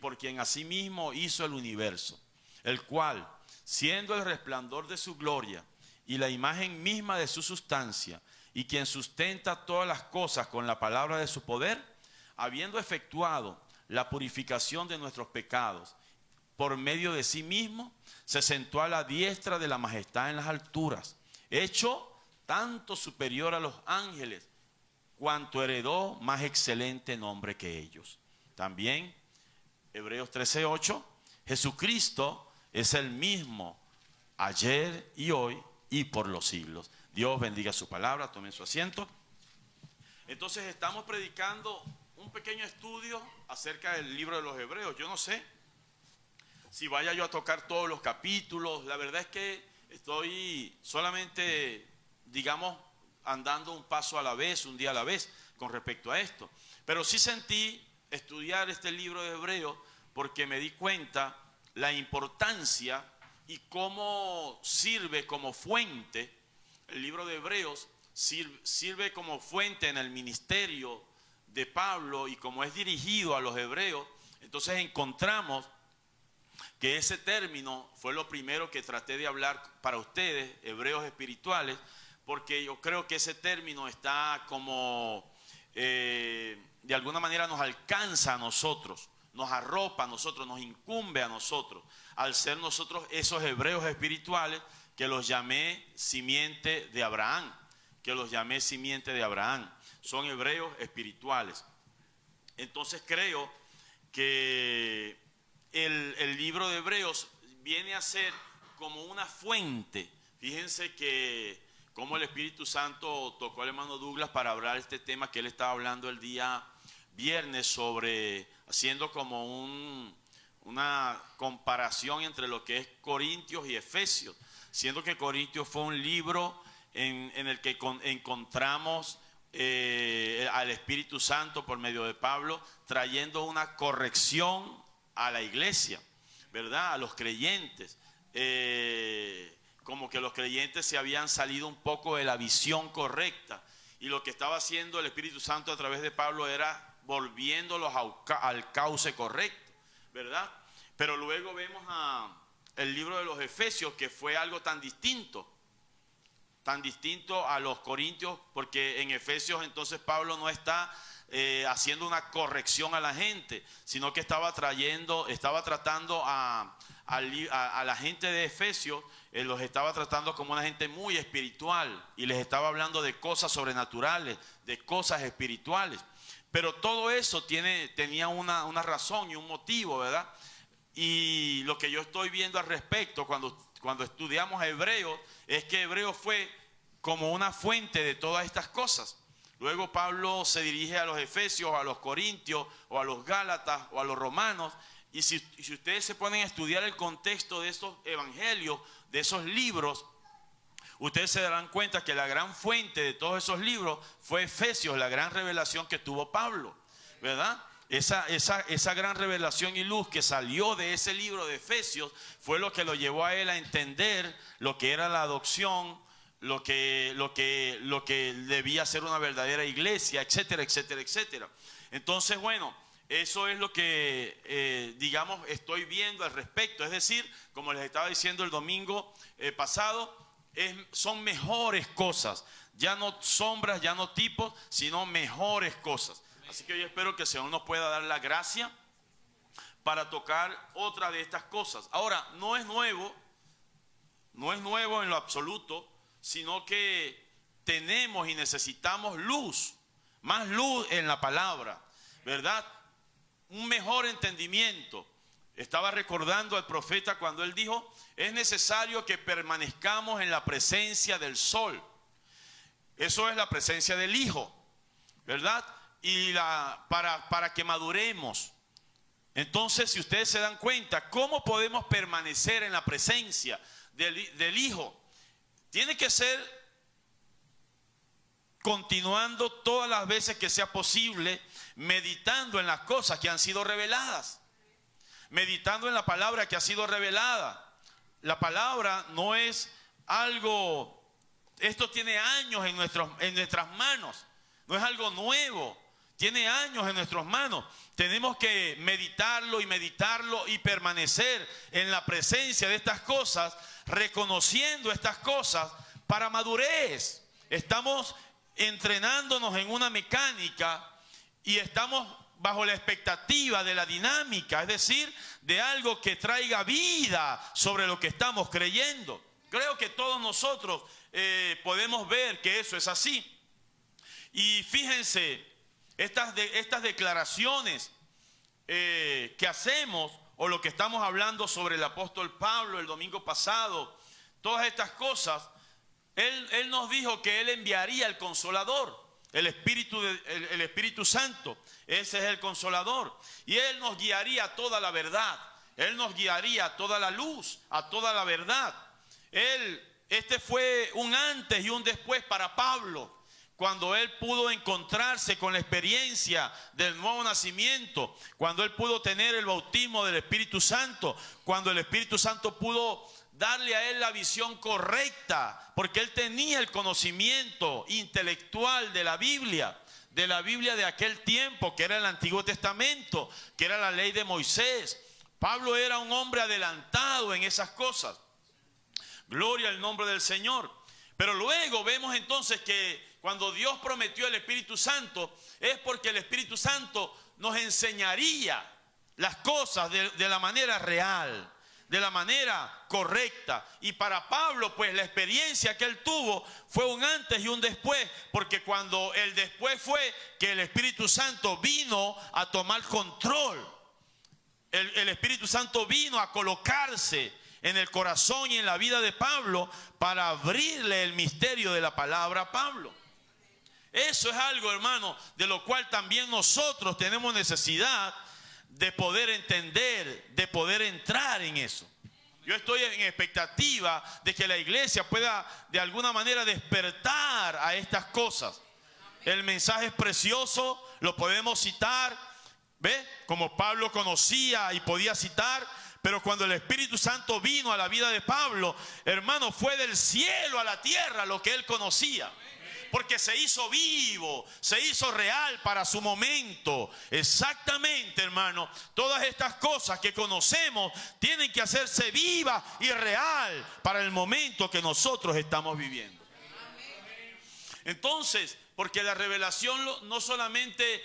por quien asimismo hizo el universo, el cual, siendo el resplandor de su gloria y la imagen misma de su sustancia, y quien sustenta todas las cosas con la palabra de su poder, habiendo efectuado la purificación de nuestros pecados, por medio de sí mismo, se sentó a la diestra de la majestad en las alturas, hecho tanto superior a los ángeles, cuanto heredó más excelente nombre que ellos. También, Hebreos 13:8, Jesucristo es el mismo ayer y hoy y por los siglos. Dios bendiga su palabra, tomen su asiento. Entonces estamos predicando un pequeño estudio acerca del libro de los Hebreos. Yo no sé si vaya yo a tocar todos los capítulos. La verdad es que estoy solamente, digamos, andando un paso a la vez, un día a la vez, con respecto a esto. Pero sí sentí estudiar este libro de Hebreos porque me di cuenta la importancia y cómo sirve como fuente. El libro de Hebreos sirve como fuente en el ministerio de Pablo y como es dirigido a los hebreos. Entonces encontramos que ese término fue lo primero que traté de hablar para ustedes, hebreos espirituales, porque yo creo que ese término está como, de alguna manera nos alcanza a nosotros, nos arropa a nosotros, nos incumbe a nosotros, al ser nosotros esos hebreos espirituales que los llamé simiente de Abraham, son hebreos espirituales. Entonces creo que el libro de Hebreos viene a ser como una fuente. Fíjense que como el Espíritu Santo tocó al hermano Douglas para hablar este tema que él estaba hablando el día viernes sobre, haciendo como una comparación entre lo que es Corintios y Efesios, siendo que Corintios fue un libro en el que encontramos al Espíritu Santo por medio de Pablo trayendo una corrección a la iglesia, ¿verdad? A los creyentes, como que los creyentes se habían salido un poco de la visión correcta, y lo que estaba haciendo el Espíritu Santo a través de Pablo era volviéndolos al cauce correcto, ¿verdad? Pero luego vemos el libro de los Efesios, que fue algo tan distinto a los Corintios, porque en Efesios entonces Pablo no está haciendo una corrección a la gente, sino que estaba tratando a la gente de Efesios, los estaba tratando como una gente muy espiritual y les estaba hablando de cosas sobrenaturales, de cosas espirituales. Pero todo eso tenía una razón y un motivo, ¿verdad? Y lo que yo estoy viendo al respecto cuando estudiamos a Hebreos es que Hebreos fue como una fuente de todas estas cosas. Luego Pablo se dirige a los Efesios, a los Corintios, o a los Gálatas, o a los Romanos. Y si ustedes se ponen a estudiar el contexto de esos evangelios, de esos libros, ustedes se darán cuenta que la gran fuente de todos esos libros fue Efesios, la gran revelación que tuvo Pablo, ¿verdad? Esa gran revelación y luz que salió de ese libro de Efesios fue lo que lo llevó a él a entender lo que era la adopción, lo que debía ser una verdadera iglesia, etcétera, etcétera, etcétera. Entonces, bueno, eso es lo que, digamos, estoy viendo al respecto. Es decir, como les estaba diciendo el domingo pasado, son mejores cosas, ya no sombras, ya no tipos, sino mejores cosas. Así que yo espero que el Señor nos pueda dar la gracia para tocar otra de estas cosas. Ahora, no es nuevo en lo absoluto, sino que tenemos y necesitamos luz, más luz en la palabra, ¿verdad? Un mejor entendimiento. Estaba recordando al profeta cuando él dijo: es necesario que permanezcamos en la presencia del sol. Eso es la presencia del Hijo, ¿verdad? Y para que maduremos. Entonces, si ustedes se dan cuenta, ¿cómo podemos permanecer en la presencia del Hijo? Tiene que ser continuando todas las veces que sea posible, meditando en las cosas que han sido reveladas, meditando en la palabra que ha sido revelada. La palabra no es algo, esto tiene años en nuestras manos, no es algo nuevo. tiene años en nuestras manos. Tenemos que meditarlo y permanecer en la presencia de estas cosas, reconociendo estas cosas para madurez. Estamos entrenándonos en una mecánica y estamos bajo la expectativa de la dinámica, es decir, de algo que traiga vida sobre lo que estamos creyendo. Creo que todos nosotros podemos ver que eso es así. Y fíjense, estas declaraciones que hacemos, o lo que estamos hablando sobre el apóstol Pablo el domingo pasado, todas estas cosas, él nos dijo que él enviaría el Consolador, el Espíritu Santo. Ese es el Consolador, y él nos guiaría a toda la verdad, él nos guiaría a toda la luz, a toda la verdad. Este fue un antes y un después para Pablo, cuando él pudo encontrarse con la experiencia del nuevo nacimiento, cuando él pudo tener el bautismo del Espíritu Santo, cuando el Espíritu Santo pudo darle a él la visión correcta, porque él tenía el conocimiento intelectual de la Biblia de aquel tiempo, que era el Antiguo Testamento, que era la ley de Moisés. Pablo era un hombre adelantado en esas cosas. Gloria al nombre del Señor. Pero luego vemos entonces que cuando Dios prometió el Espíritu Santo, es porque el Espíritu Santo nos enseñaría las cosas de la manera real, de la manera correcta. Y para Pablo, pues la experiencia que él tuvo fue un antes y un después, porque cuando el después fue que el Espíritu Santo vino a tomar control, el Espíritu Santo vino a colocarse en el corazón y en la vida de Pablo para abrirle el misterio de la palabra a Pablo. Eso es algo, hermano, de lo cual también nosotros tenemos necesidad de poder entender, de poder entrar en eso. Yo estoy en expectativa de que la iglesia pueda de alguna manera despertar a estas cosas. El mensaje es precioso, lo podemos citar, ¿ve? Como Pablo conocía y podía citar, pero cuando el Espíritu Santo vino a la vida de Pablo, hermano, fue del cielo a la tierra lo que él conocía. Porque se hizo vivo, se hizo real para su momento. Exactamente, hermano. Todas estas cosas que conocemos tienen que hacerse vivas y real para el momento que nosotros estamos viviendo. Entonces, porque la revelación no solamente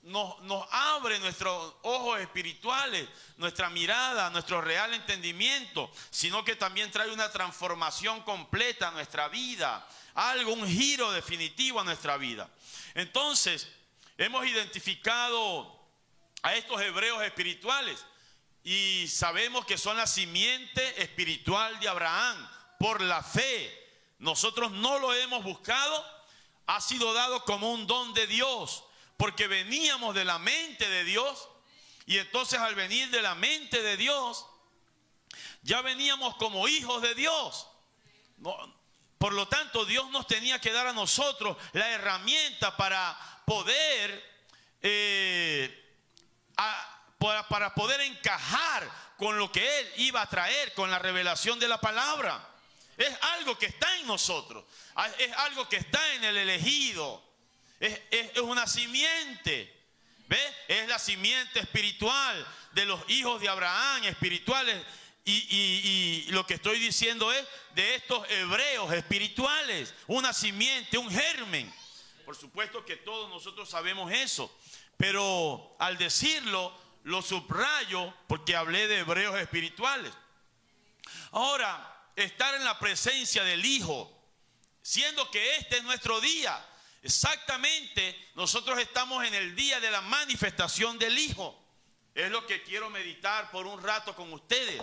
nos abre nuestros ojos espirituales, nuestra mirada, nuestro real entendimiento, sino que también trae una transformación completa a nuestra vida. Un giro definitivo a nuestra vida. Entonces, hemos identificado a estos hebreos espirituales y sabemos que son la simiente espiritual de Abraham por la fe. Nosotros no lo hemos buscado, ha sido dado como un don de Dios, porque veníamos de la mente de Dios, y entonces al venir de la mente de Dios, ya veníamos como hijos de Dios. Por lo tanto, Dios nos tenía que dar a nosotros la herramienta para poder para poder encajar con lo que Él iba a traer, con la revelación de la palabra. Es algo que está en nosotros, es algo que está en el elegido, es una simiente, ¿ves? Es la simiente espiritual de los hijos de Abraham, espirituales. Y lo que estoy diciendo es de estos hebreos espirituales, una simiente, un germen. Por supuesto que todos nosotros sabemos eso, pero al decirlo lo subrayo porque hablé de hebreos espirituales. Ahora, estar en la presencia del Hijo, siendo que este es nuestro día, exactamente nosotros estamos en el día de la manifestación del Hijo. Es lo que quiero meditar por un rato con ustedes.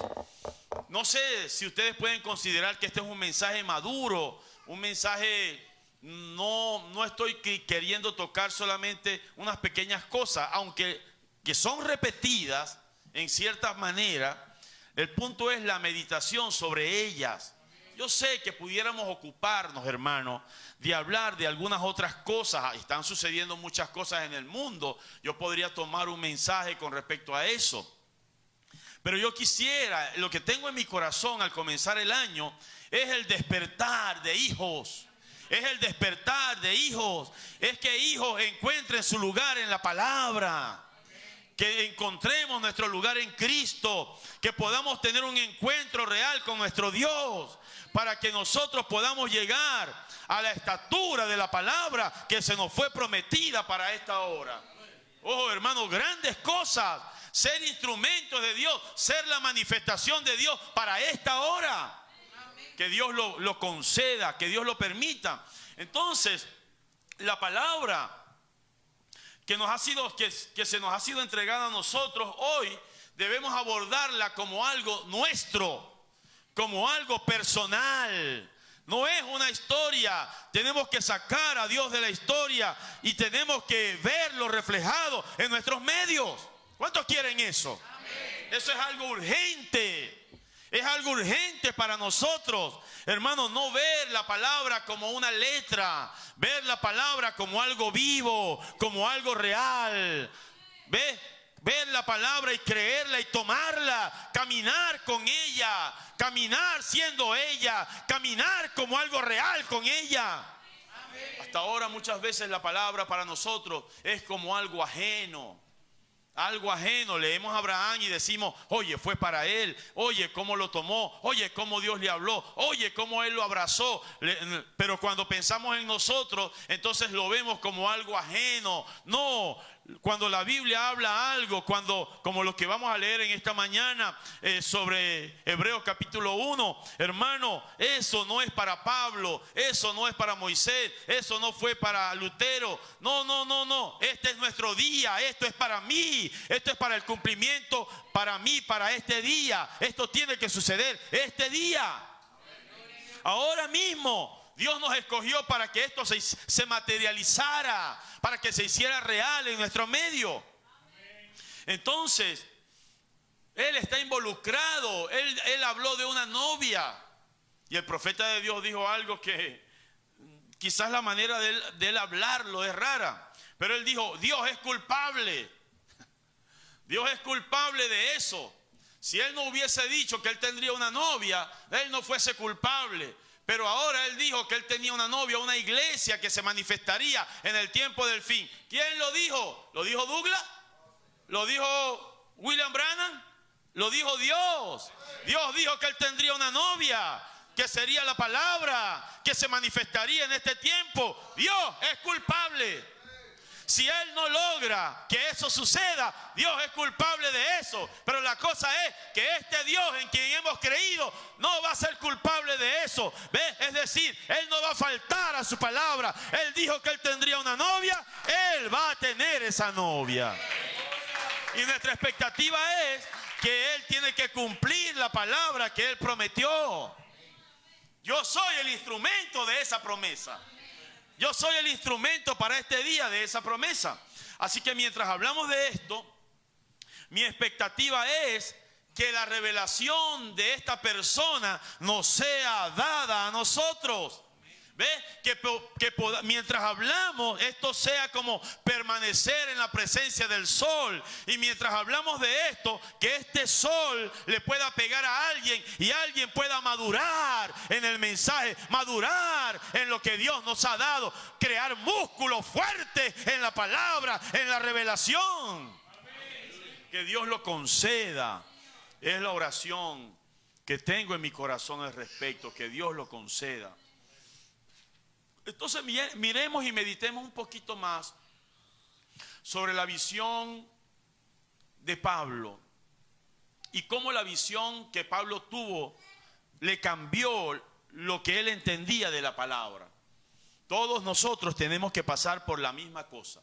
No sé si ustedes pueden considerar que este es un mensaje maduro, un mensaje, no estoy queriendo tocar solamente unas pequeñas cosas, aunque que son repetidas en cierta manera. El punto es la meditación sobre ellas. Yo sé que pudiéramos ocuparnos, hermano, de hablar de algunas otras cosas. Están sucediendo muchas cosas en el mundo. Yo podría tomar un mensaje con respecto a eso. Pero yo quisiera, lo que tengo en mi corazón al comenzar el año, es el despertar de hijos. Es el despertar de hijos. Es que hijos encuentren su lugar en la palabra. Que encontremos nuestro lugar en Cristo. Que podamos tener un encuentro real con nuestro Dios. Para que nosotros podamos llegar a la estatura de la palabra que se nos fue prometida para esta hora. Ojo, hermanos, grandes cosas. Ser instrumentos de Dios. Ser la manifestación de Dios para esta hora. Que Dios lo conceda, que Dios lo permita. Entonces, la palabra que se nos ha sido entregada a nosotros hoy, debemos abordarla como algo nuestro, como algo personal. No es una historia. Tenemos que sacar a Dios de la historia y tenemos que verlo reflejado en nuestros medios. ¿Cuántos quieren eso? Amén. Eso es algo urgente. Es algo urgente para nosotros, hermanos, no ver la palabra como una letra, ver la palabra como algo vivo, como algo real. Ver la palabra y creerla y tomarla, caminar con ella, caminar siendo ella, caminar como algo real con ella. Hasta ahora muchas veces la palabra para nosotros es como algo ajeno. Algo ajeno. Leemos a Abraham y decimos, oye, fue para él. Oye, cómo lo tomó. Oye, cómo Dios le habló. Oye, cómo él lo abrazó. Pero cuando pensamos en nosotros, entonces lo vemos como algo ajeno. No, cuando la Biblia habla algo, como lo que vamos a leer en esta mañana sobre Hebreos capítulo 1, hermano, eso no es para Pablo, eso no es para Moisés, eso no fue para Lutero. No. Este es nuestro día, esto es para mí, esto es para el cumplimiento, para mí, para este día. Esto tiene que suceder este día. Ahora mismo. Dios nos escogió para que esto se materializara, para que se hiciera real en nuestro medio. Entonces, Él está involucrado. Él habló de una novia. Y el profeta de Dios dijo algo que quizás la manera de él hablarlo es rara. Pero él dijo, Dios es culpable. Dios es culpable de eso. Si Él no hubiese dicho que Él tendría una novia, Él no fuese culpable. Pero ahora Él dijo que Él tenía una novia, una iglesia que se manifestaría en el tiempo del fin. ¿Quién lo dijo? ¿Lo dijo Douglas? ¿Lo dijo William Branham? ¿Lo dijo Dios? Dios dijo que Él tendría una novia, que sería la palabra, que se manifestaría en este tiempo. Dios es culpable. Si Él no logra que eso suceda, Dios es culpable de eso. Pero la cosa es que este Dios en quien hemos creído no va a ser culpable de eso. ¿Ves? Es decir, Él no va a faltar a su palabra. Él dijo que Él tendría una novia, Él va a tener esa novia. Y nuestra expectativa es que Él tiene que cumplir la palabra que Él prometió. Yo soy el instrumento de esa promesa. Yo soy el instrumento para este día de esa promesa. Así que mientras hablamos de esto, mi expectativa es que la revelación de esta persona nos sea dada a nosotros. ¿Ves? Mientras hablamos, esto sea como permanecer en la presencia del sol. Y mientras hablamos de esto, que este sol le pueda pegar a alguien y alguien pueda madurar en el mensaje, madurar en lo que Dios nos ha dado, crear músculos fuertes en la palabra, en la revelación. Que Dios lo conceda. Es la oración que tengo en mi corazón al respecto, que Dios lo conceda. Entonces miremos y meditemos un poquito más sobre la visión de Pablo y cómo la visión que Pablo tuvo le cambió lo que él entendía de la palabra. Todos nosotros tenemos que pasar por la misma cosa.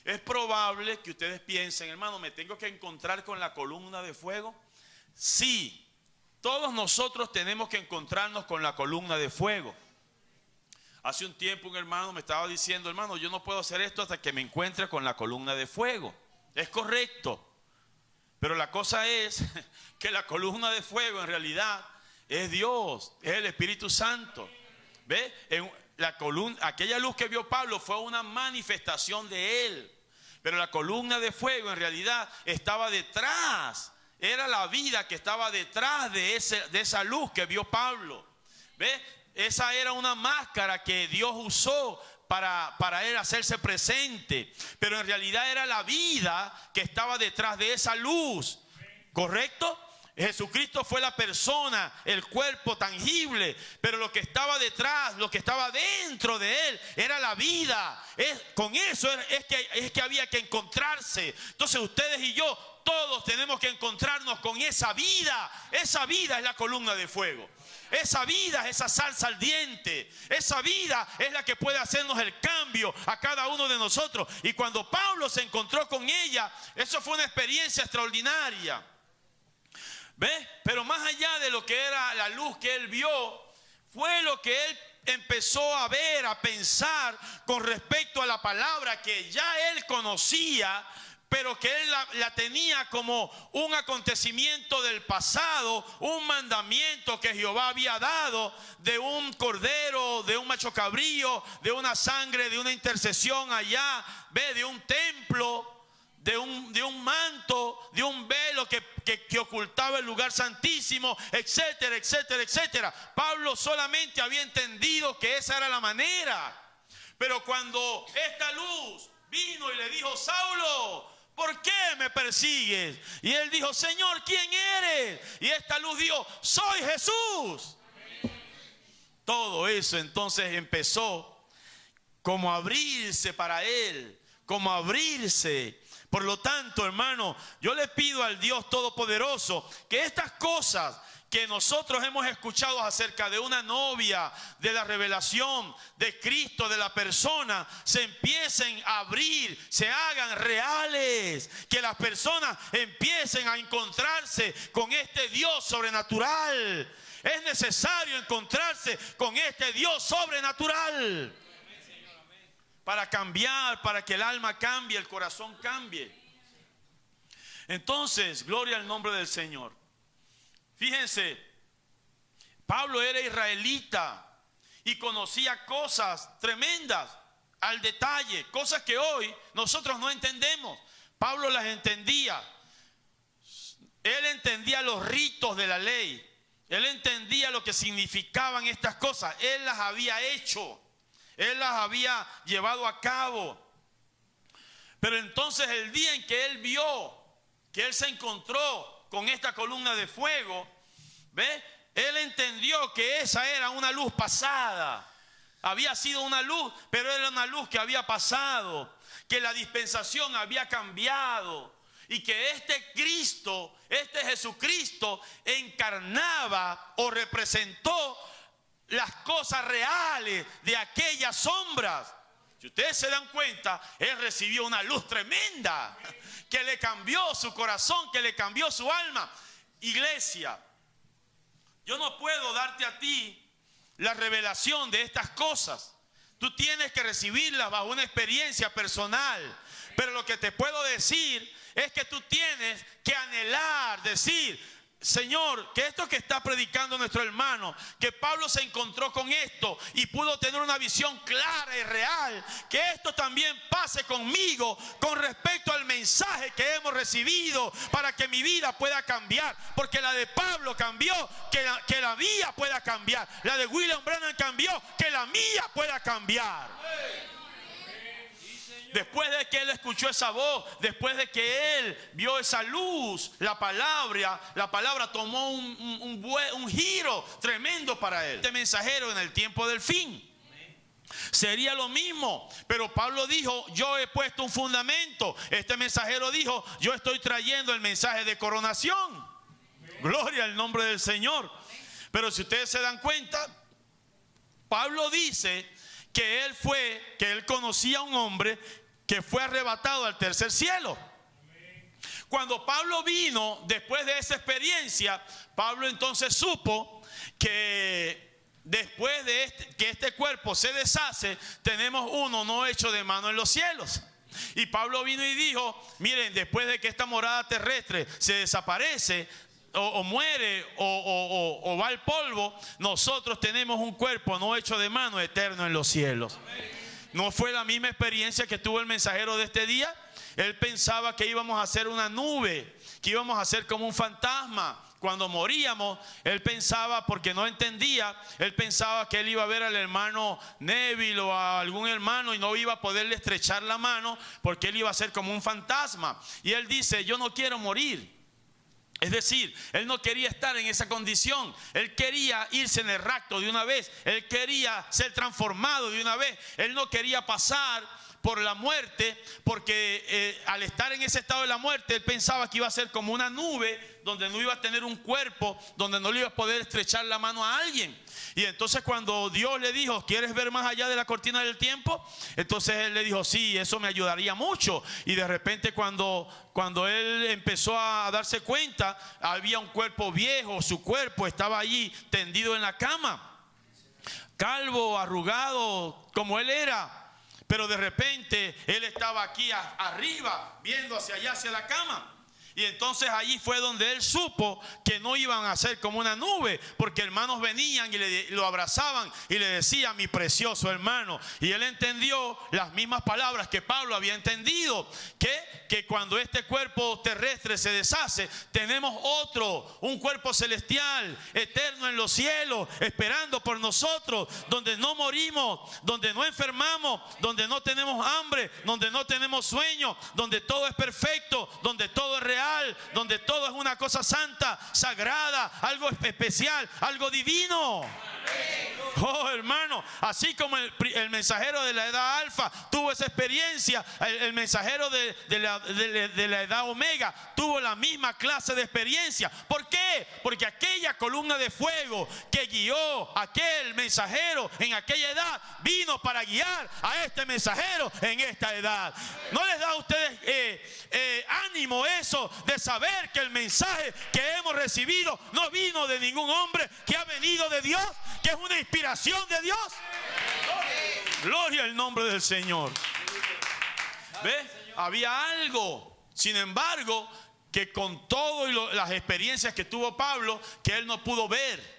Es probable que ustedes piensen, hermano, ¿me tengo que encontrar con la columna de fuego? Sí, todos nosotros tenemos que encontrarnos con la columna de fuego. Hace un tiempo un hermano me estaba diciendo, hermano, yo no puedo hacer esto hasta que me encuentre con la columna de fuego. Es correcto. Pero la cosa es que la columna de fuego en realidad es Dios, es el Espíritu Santo. ¿Ve? Aquella luz que vio Pablo fue una manifestación de él. Pero la columna de fuego en realidad estaba detrás. Era la vida que estaba detrás de esa luz que vio Pablo. ¿Ve? esa era una máscara que Dios usó para él hacerse presente, pero en realidad era la vida que estaba detrás de esa luz, ¿correcto? Jesucristo fue la persona, el cuerpo tangible, pero lo que estaba detrás, lo que estaba dentro de él era la vida. Con eso es que había que encontrarse. Entonces ustedes y yo, todos tenemos que encontrarnos con esa vida. Esa vida es la columna de fuego. Esa vida es esa salsa al diente. Esa vida es la que puede hacernos el cambio a cada uno de nosotros. Y cuando Pablo se encontró con ella, eso fue una experiencia extraordinaria. ¿Ves? Pero más allá de lo que era la luz que él vio, fue lo que él empezó a ver, a pensar con respecto a la palabra que ya él conocía, pero que él la tenía como un acontecimiento del pasado, un mandamiento que Jehová había dado de un cordero, de un macho cabrío, de una sangre, de una intercesión allá, ¿ves? De un templo, de un manto, de un velo que ocultaba el lugar santísimo, etcétera, etcétera, etcétera. Pablo solamente había entendido que esa era la manera. Pero cuando esta luz vino y le dijo: Saulo, ¿por qué me persigues? Y él dijo: Señor, ¿quién eres? Y esta luz dijo: soy Jesús. Todo eso entonces empezó como a abrirse para él, como a abrirse. Por lo tanto, hermano, yo le pido al Dios Todopoderoso que estas cosas que nosotros hemos escuchado acerca de una novia, de la revelación de Cristo, de la persona, se empiecen a abrir, se hagan reales, que las personas empiecen a encontrarse con este Dios sobrenatural. Es necesario encontrarse con este Dios sobrenatural para cambiar, para que el alma cambie, el corazón cambie. Entonces, gloria al nombre del Señor. Fíjense, Pablo era israelita y conocía cosas tremendas al detalle, cosas que hoy nosotros no entendemos. Pablo las entendía. Él entendía los ritos de la ley. Él entendía lo que significaban estas cosas. Él las había hecho. Él las había llevado a cabo. Pero entonces el día en que él vio, que él se encontró con esta columna de fuego, ¿ve? Él entendió que esa era una luz pasada. Había sido una luz, pero era una luz que había pasado, que la dispensación había cambiado y que este Cristo, este Jesucristo, encarnaba o representó las cosas reales de aquellas sombras. Si ustedes se dan cuenta, él recibió una luz tremenda que le cambió su corazón, que le cambió su alma. Iglesia, yo no puedo darte a ti la revelación de estas cosas. Tú tienes que recibirlas bajo una experiencia personal. Pero lo que te puedo decir es que tú tienes que anhelar, decir: Señor, que esto que está predicando nuestro hermano, que Pablo se encontró con esto y pudo tener una visión clara y real, que esto también pase conmigo con respecto al mensaje que hemos recibido, para que mi vida pueda cambiar, porque la de Pablo cambió, que la mía pueda cambiar, la de William Branham cambió, que la mía pueda cambiar. Después de que él escuchó esa voz, después de que él vio esa luz, la palabra tomó un giro tremendo para él. Este mensajero en el tiempo del fin sería lo mismo, pero Pablo dijo: yo he puesto un fundamento. Este mensajero dijo: yo estoy trayendo el mensaje de coronación. Gloria al nombre del Señor. Pero si ustedes se dan cuenta, Pablo dice que él conocía a un hombre que fue arrebatado al tercer cielo. Cuando Pablo vino después de esa experiencia, Pablo entonces supo que después de que este cuerpo se deshace, tenemos uno no hecho de mano en los cielos. Y Pablo vino y dijo: miren, después de que esta morada terrestre se desaparece, o muere, o va al polvo, nosotros tenemos un cuerpo no hecho de mano, eterno en los cielos. ¿No fue la misma experiencia que tuvo el mensajero de este día? Él pensaba que íbamos a ser una nube, que íbamos a ser como un fantasma cuando moríamos, él pensaba, porque no entendía, él pensaba que él iba a ver al hermano Neville o a algún hermano y no iba a poderle estrechar la mano porque él iba a ser como un fantasma. Y él dice, yo no quiero morir. Es decir, él no quería estar en esa condición. Él quería irse en el rapto de una vez. Él quería ser transformado de una vez. Él no quería pasar por la muerte, porque al estar en ese estado de la muerte, él pensaba que iba a ser como una nube, donde no iba a tener un cuerpo, donde no le iba a poder estrechar la mano a alguien. Y entonces cuando Dios le dijo, ¿quieres ver más allá de la cortina del tiempo? Entonces él le dijo, sí, eso me ayudaría mucho. Y de repente cuando él empezó a darse cuenta, había un cuerpo viejo, su cuerpo estaba allí tendido en la cama, calvo, arrugado, como él era. Pero de repente él estaba aquí arriba, viendo hacia allá, hacia la cama. Y entonces allí fue donde él supo que no iban a ser como una nube, porque hermanos venían y lo abrazaban y le decían, mi precioso hermano. Y él entendió las mismas palabras que Pablo había entendido, que cuando este cuerpo terrestre se deshace, tenemos otro, un cuerpo celestial, eterno en los cielos, esperando por nosotros, donde no morimos, donde no enfermamos, donde no tenemos hambre, donde no tenemos sueño, donde todo es perfecto, donde todo es real, donde todo es una cosa santa, sagrada, algo especial, algo divino. Oh, hermano, así como el mensajero de la edad alfa tuvo esa experiencia, el mensajero de la edad omega tuvo la misma clase de experiencia. ¿Por qué? Porque aquella columna de fuego que guió a aquel mensajero en aquella edad vino para guiar a este mensajero en esta edad. ¿No les da a ustedes ánimo eso de saber que el mensaje que hemos recibido no vino de ningún hombre, que ha venido de Dios, que es una inspiración de Dios? Gloria al nombre del Señor. ¿Ve? Había algo, sin embargo, que con todas las experiencias que tuvo Pablo, que él no pudo ver,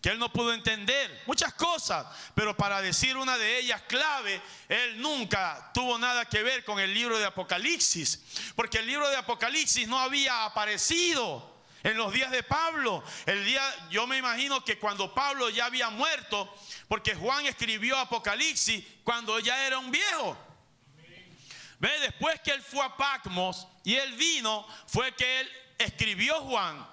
que él no pudo entender muchas cosas, pero para decir una de ellas clave, él nunca tuvo nada que ver con el libro de Apocalipsis, porque el libro de Apocalipsis no había aparecido en los días de Pablo. Yo me imagino que cuando Pablo ya había muerto, porque Juan escribió Apocalipsis cuando ya era un viejo. ¿Ve? Después que él fue a Patmos y él vino, fue que él escribió Juan,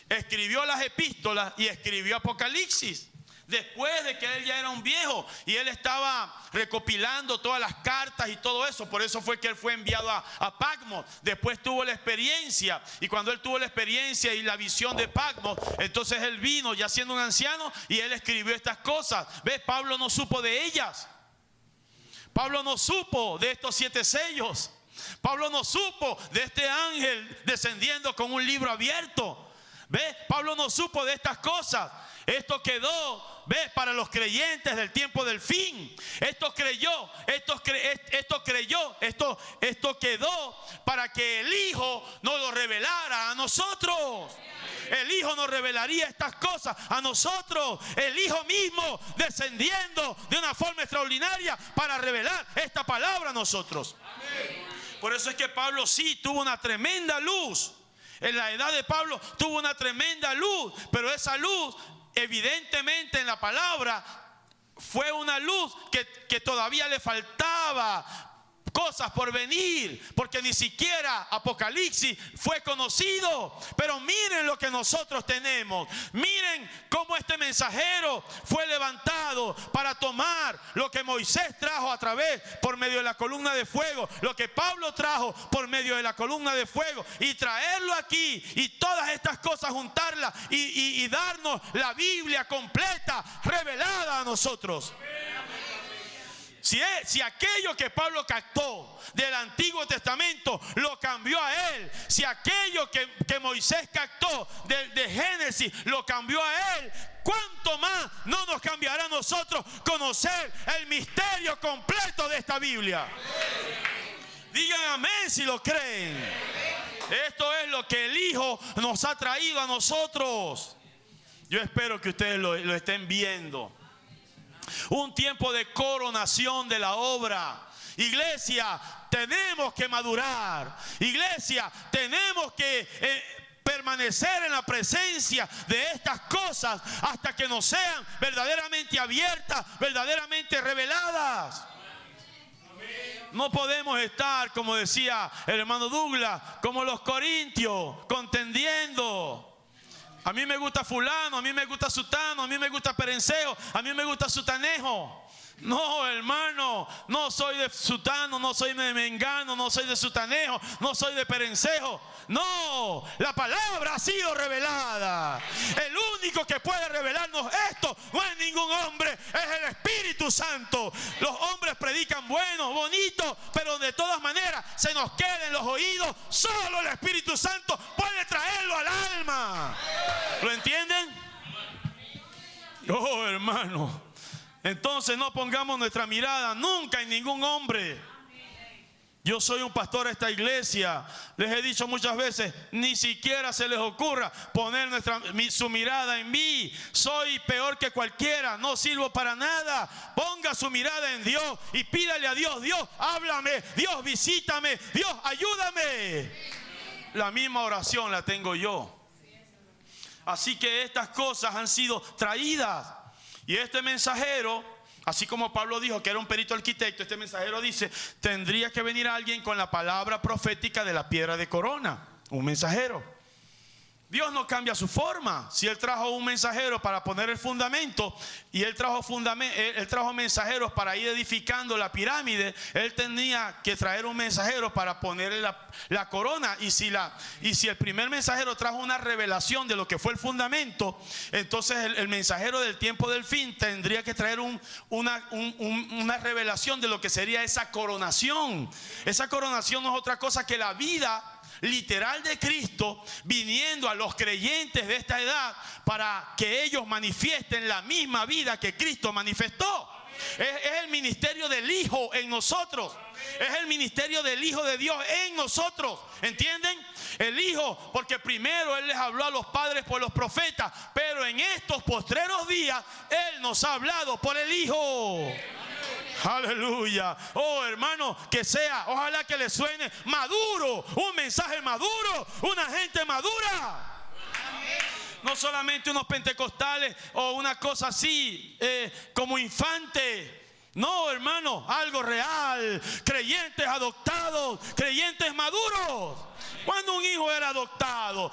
escribió las epístolas y escribió Apocalipsis. Después de que él ya era un viejo y él estaba recopilando todas las cartas y todo eso. Por eso fue que él fue enviado a Patmos. Después tuvo la experiencia, y cuando él tuvo la experiencia y la visión de Patmos, entonces él vino ya siendo un anciano y él escribió estas cosas. ¿Ves? Pablo no supo de ellas. Pablo no supo de estos 7 sellos. Pablo no supo de este ángel descendiendo con un libro abierto. ¿Ves? Pablo no supo de estas cosas. Esto quedó, ¿ves? Para los creyentes del tiempo del fin. Esto quedó para que el Hijo nos lo revelara a nosotros. El Hijo nos revelaría estas cosas a nosotros. El Hijo mismo descendiendo de una forma extraordinaria para revelar esta palabra a nosotros. Por eso es que Pablo sí tuvo una tremenda luz. En la edad de Pablo tuvo una tremenda luz, pero esa luz evidentemente en la palabra fue una luz que todavía le faltaba cosas por venir, porque ni siquiera Apocalipsis fue conocido. Pero miren lo que nosotros tenemos. Miren cómo este mensajero fue levantado para tomar lo que Moisés trajo por medio de la columna de fuego, lo que Pablo trajo por medio de la columna de fuego, y traerlo aquí y todas estas cosas juntarlas y darnos la Biblia completa revelada a nosotros. Si aquello que Pablo captó del Antiguo Testamento lo cambió a él, si aquello que Moisés captó de Génesis lo cambió a él, ¿cuánto más no nos cambiará a nosotros conocer el misterio completo de esta Biblia? Digan amén si lo creen. Esto es lo que el Hijo nos ha traído a nosotros. Yo espero que ustedes lo estén viendo. Un tiempo de coronación de la obra. Iglesia, tenemos que madurar. Iglesia, tenemos que permanecer permanecer en la presencia de estas cosas hasta que nos sean verdaderamente abiertas, verdaderamente reveladas. No podemos estar, como decía el hermano Douglas, como los corintios, contendiendo. A mí me gusta fulano, a mí me gusta sutano, a mí me gusta perenceo, a mí me gusta sutanejo. No, hermano, no soy de sutano, no soy de mengano, no soy de sutanejo, no soy de perencejo. No, la palabra ha sido revelada. El único que puede revelarnos esto no es ningún hombre, es el Espíritu Santo. Los hombres predican bueno, bonito, pero de todas maneras se nos queda en los oídos. Solo el Espíritu Santo puede traerlo al alma. ¿Lo entienden? Oh, hermano. Entonces no pongamos nuestra mirada nunca en ningún hombre. Yo soy un pastor de esta iglesia. Les he dicho muchas veces, ni siquiera se les ocurra poner su mirada en mí. Soy peor que cualquiera, no sirvo para nada. Ponga su mirada en Dios y pídale a Dios: Dios, háblame, Dios, visítame, Dios, ayúdame. La misma oración la tengo yo. Así que estas cosas han sido traídas. Y este mensajero, así como Pablo dijo que era un perito arquitecto, este mensajero dice: tendría que venir alguien con la palabra profética de la piedra de corona. Un mensajero. Dios no cambia su forma. Si Él trajo un mensajero para poner el fundamento, y Él trajo mensajeros para ir edificando la pirámide, Él tenía que traer un mensajero para ponerle la corona. Y si el primer mensajero trajo una revelación de lo que fue el fundamento, entonces el mensajero del tiempo del fin tendría que traer una revelación de lo que sería esa coronación. Esa coronación no es otra cosa que la vida literal de Cristo viniendo a los creyentes de esta edad para que ellos manifiesten la misma vida que Cristo manifestó. Es el ministerio del Hijo en nosotros. Es el ministerio del Hijo de Dios en nosotros. ¿Entienden? El Hijo, porque primero Él les habló a los padres por los profetas, pero en estos postreros días Él nos ha hablado por el Hijo. Aleluya. Oh, hermano, que sea, ojalá que le suene maduro, un mensaje maduro, una gente madura. No solamente unos pentecostales o una cosa así como infante. No, hermano, algo real. Creyentes adoptados, creyentes maduros. Cuando un hijo era adoptado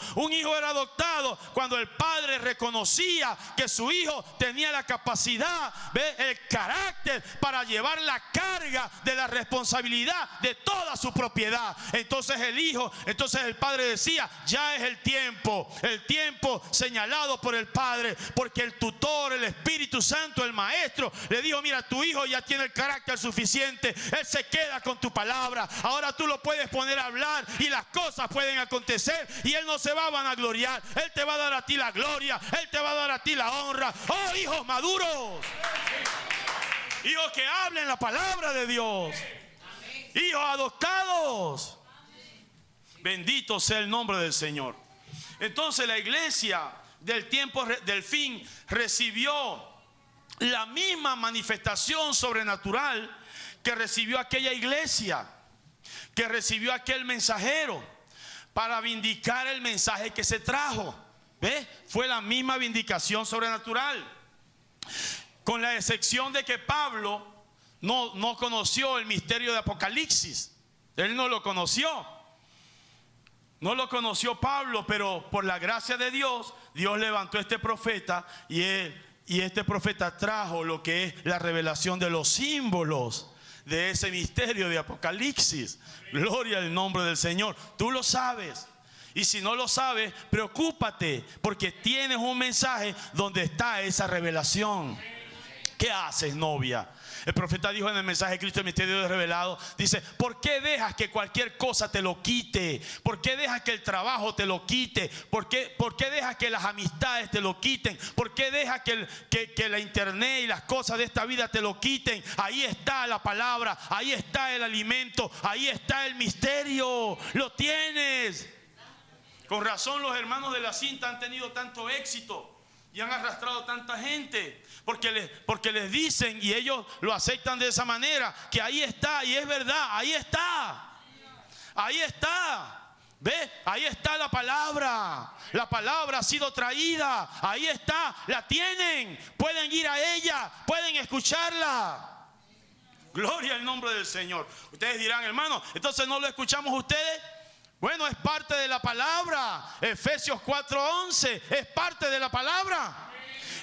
cuando el padre reconocía que su hijo tenía la capacidad, el carácter para llevar la carga de la responsabilidad de toda su propiedad. Entonces el padre decía: ya es el tiempo señalado por el padre, porque el tutor, el Espíritu Santo, el maestro, le dijo: mira, tu hijo ya tiene el carácter suficiente, él se queda con tu palabra, ahora tú lo puedes poner a hablar y las cosas pueden acontecer, y él no se va a vanagloriar, él te va a dar a ti la gloria, él te va a dar a ti la honra. Oh, hijos maduros, hijos que hablen la palabra de Dios, hijos adoptados. Bendito sea el nombre del Señor. Entonces la iglesia del tiempo del fin recibió la misma manifestación sobrenatural que recibió aquella iglesia, que recibió aquel mensajero, para vindicar el mensaje que se trajo. ¿Ve? Fue la misma vindicación sobrenatural, con la excepción de que Pablo no conoció el misterio de Apocalipsis. Él no lo conoció. No lo conoció Pablo, pero por la gracia de Dios, Dios levantó a este profeta y este profeta trajo lo que es la revelación de los símbolos de ese misterio de Apocalipsis. Gloria al nombre del Señor. Tú lo sabes. Y si no lo sabes, preocúpate, porque tienes un mensaje donde está esa revelación. ¿Qué haces, novia? El profeta dijo en el mensaje de Cristo, el misterio revelado, dice: ¿por qué dejas que cualquier cosa te lo quite? ¿Por qué dejas que el trabajo te lo quite? ¿Por qué dejas que las amistades te lo quiten? ¿Por qué dejas que la internet y las cosas de esta vida te lo quiten? Ahí está la palabra, ahí está el alimento, ahí está el misterio. Lo tienes. Con razón los hermanos de la cinta han tenido tanto éxito y han arrastrado tanta gente, porque les dicen, y ellos lo aceptan de esa manera, que ahí está, y es verdad, ahí está. Ahí está. ¿Ve? Ahí está la palabra. La palabra ha sido traída. Ahí está, la tienen. Pueden ir a ella, pueden escucharla. Gloria al nombre del Señor. Ustedes dirán, hermano, entonces no lo escuchamos ustedes. Bueno, es parte de la palabra. Efesios 4:11 es parte de la palabra.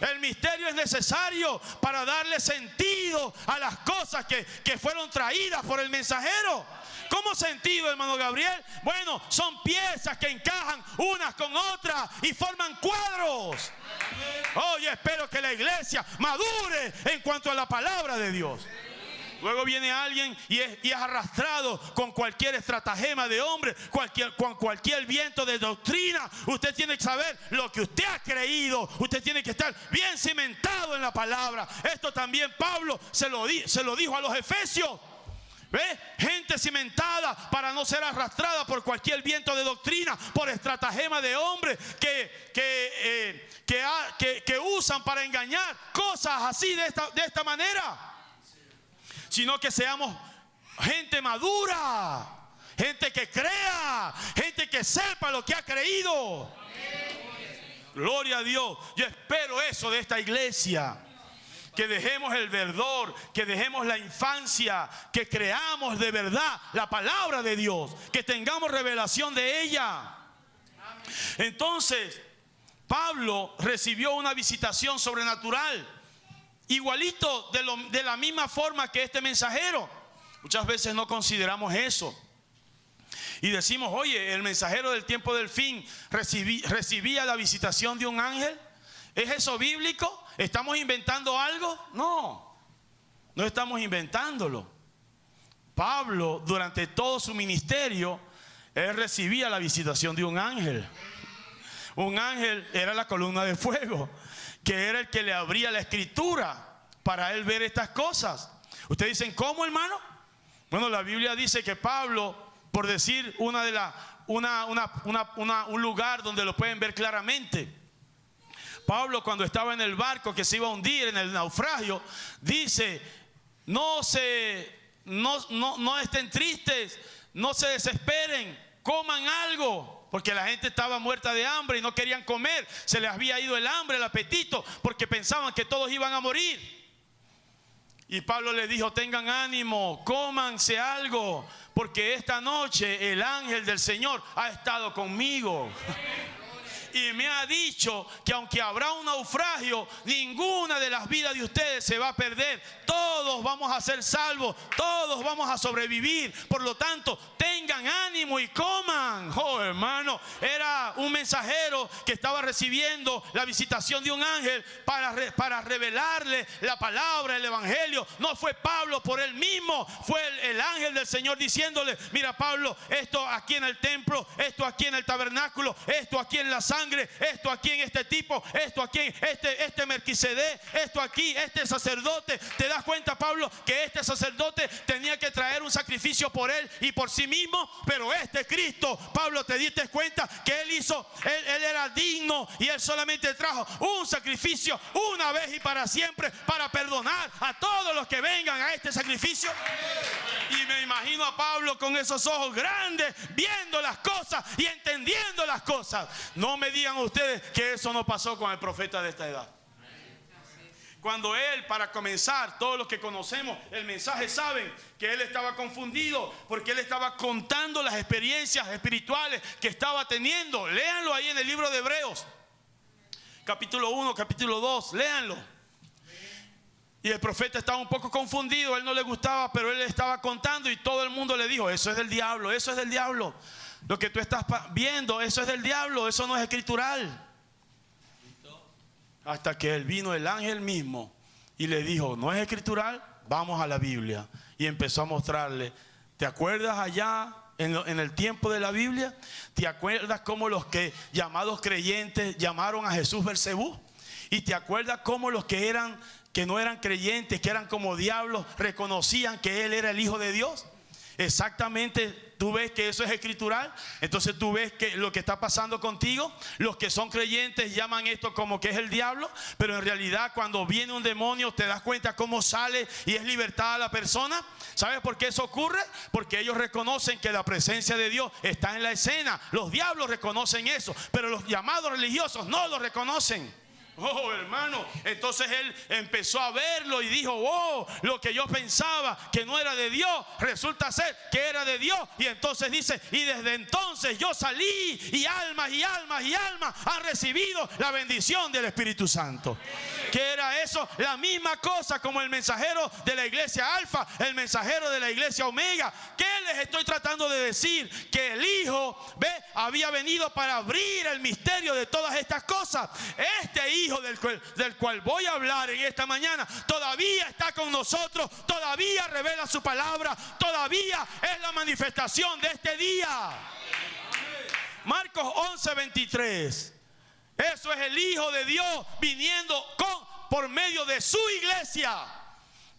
El misterio es necesario para darle sentido a las cosas que fueron traídas por el mensajero. ¿Cómo sentido, hermano Gabriel? Bueno, son piezas que encajan unas con otras y forman cuadros. Oye, espero que la iglesia madure en cuanto a la palabra de Dios. Luego viene alguien y es arrastrado con cualquier estratagema de hombre, con cualquier viento de doctrina. Usted tiene que saber lo que usted ha creído. Usted tiene que estar bien cimentado en la palabra. Esto también Pablo se lo dijo a los efesios. ¿Ve? Gente cimentada para no ser arrastrada por cualquier viento de doctrina, por estratagema de hombres que usan para engañar, cosas así de esta manera. Sino que seamos gente madura, gente que crea, gente que sepa lo que ha creído. Gloria a Dios. Yo espero eso de esta iglesia. Que dejemos el verdor, que dejemos la infancia, que creamos de verdad la palabra de Dios, que tengamos revelación de ella. Entonces, Pablo recibió una visitación sobrenatural, igualito de la misma forma que este mensajero. Muchas veces no consideramos eso y decimos, oye, el mensajero del tiempo del fin recibía la visitación de un ángel. ¿Es eso bíblico? ¿Estamos inventando algo? No estamos inventándolo. Pablo, durante todo su ministerio, él recibía la visitación de un ángel. Un ángel era la columna de fuego, que era el que le abría la escritura para él ver estas cosas. Ustedes dicen, ¿cómo, hermano? Bueno, la Biblia dice que Pablo, por decir un lugar donde lo pueden ver claramente, Pablo, cuando estaba en el barco que se iba a hundir en el naufragio, dice, no estén tristes, no se desesperen, coman algo, porque la gente estaba muerta de hambre y no querían comer. Se les había ido el hambre, el apetito, porque pensaban que todos iban a morir. Y Pablo les dijo, tengan ánimo, cómanse algo, porque esta noche el ángel del Señor ha estado conmigo. Y me ha dicho que aunque habrá un naufragio, ninguna de las vidas de ustedes se va a perder. Todos vamos a ser salvos, todos vamos a sobrevivir. Por lo tanto, tengan ánimo y coman. Oh, hermano, era un mensajero que estaba recibiendo la visitación de un ángel para revelarle la palabra, el evangelio. No fue Pablo por él mismo, fue el ángel del Señor diciéndole, mira Pablo, esto aquí en el templo, esto aquí en el tabernáculo, esto aquí en la sangre, esto aquí en este tipo, esto aquí en este Melquisedec, esto aquí, este sacerdote. ¿Te das cuenta, Pablo, que este sacerdote tenía que traer un sacrificio por él y por sí mismo? Pero este Cristo, Pablo, ¿te diste cuenta que él era digno y él solamente trajo un sacrificio una vez y para siempre para perdonar a todos los que vengan a este sacrificio? Y me imagino a Pablo con esos ojos grandes, viendo las cosas y entendiendo las cosas. No me digan ustedes que eso no pasó con el profeta de esta edad. Cuando él, para comenzar, todos los que conocemos el mensaje saben que él estaba confundido porque él estaba contando las experiencias espirituales que estaba teniendo. Léanlo ahí en el libro de Hebreos, capítulo 1, capítulo 2, léanlo. Y el profeta estaba un poco confundido, a él no le gustaba, pero él estaba contando y todo el mundo le dijo, eso es del diablo, eso es del diablo. Lo que tú estás viendo, eso es del diablo, eso no es escritural. Hasta que él vino el ángel mismo y le dijo, ¿no es escritural? Vamos a la Biblia. Y empezó a mostrarle, ¿te acuerdas allá en el tiempo de la Biblia? ¿Te acuerdas cómo los que llamados creyentes llamaron a Jesús Belcebú? ¿Y te acuerdas cómo los que no eran creyentes, que eran como diablos, reconocían que él era el Hijo de Dios? exactamente. Tú ves que eso es escritural. Entonces tú ves que lo que está pasando contigo. Los que son creyentes llaman esto como que es el diablo, pero en realidad cuando viene un demonio te das cuenta cómo sale y es libertada a la persona. ¿Sabes por qué eso ocurre? Porque ellos reconocen que la presencia de Dios está en la escena. Los diablos reconocen eso, pero los llamados religiosos no lo reconocen. Oh, hermano, entonces él empezó a verlo y dijo: oh, lo que yo pensaba que no era de Dios, resulta ser que era de Dios. Y entonces dice: y desde entonces yo salí, y almas y almas y almas han recibido la bendición del Espíritu Santo. ¿Qué era eso? La misma cosa como el mensajero de la iglesia Alfa, el mensajero de la iglesia Omega. ¿Qué les estoy tratando de decir? Que el Hijo, ve, había venido para abrir el misterio de todas estas cosas. Este Hijo del cual voy a hablar en esta mañana todavía está con nosotros, todavía revela su palabra, todavía es la manifestación de este día. Marcos 11:23. Eso es el Hijo de Dios viniendo por medio de su iglesia.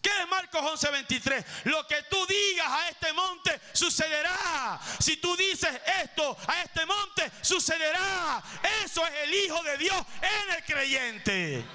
¿Qué es Marcos 11:23? Lo que tú digas a este monte sucederá. Si tú dices esto a este monte, sucederá. Eso es el Hijo de Dios en el creyente.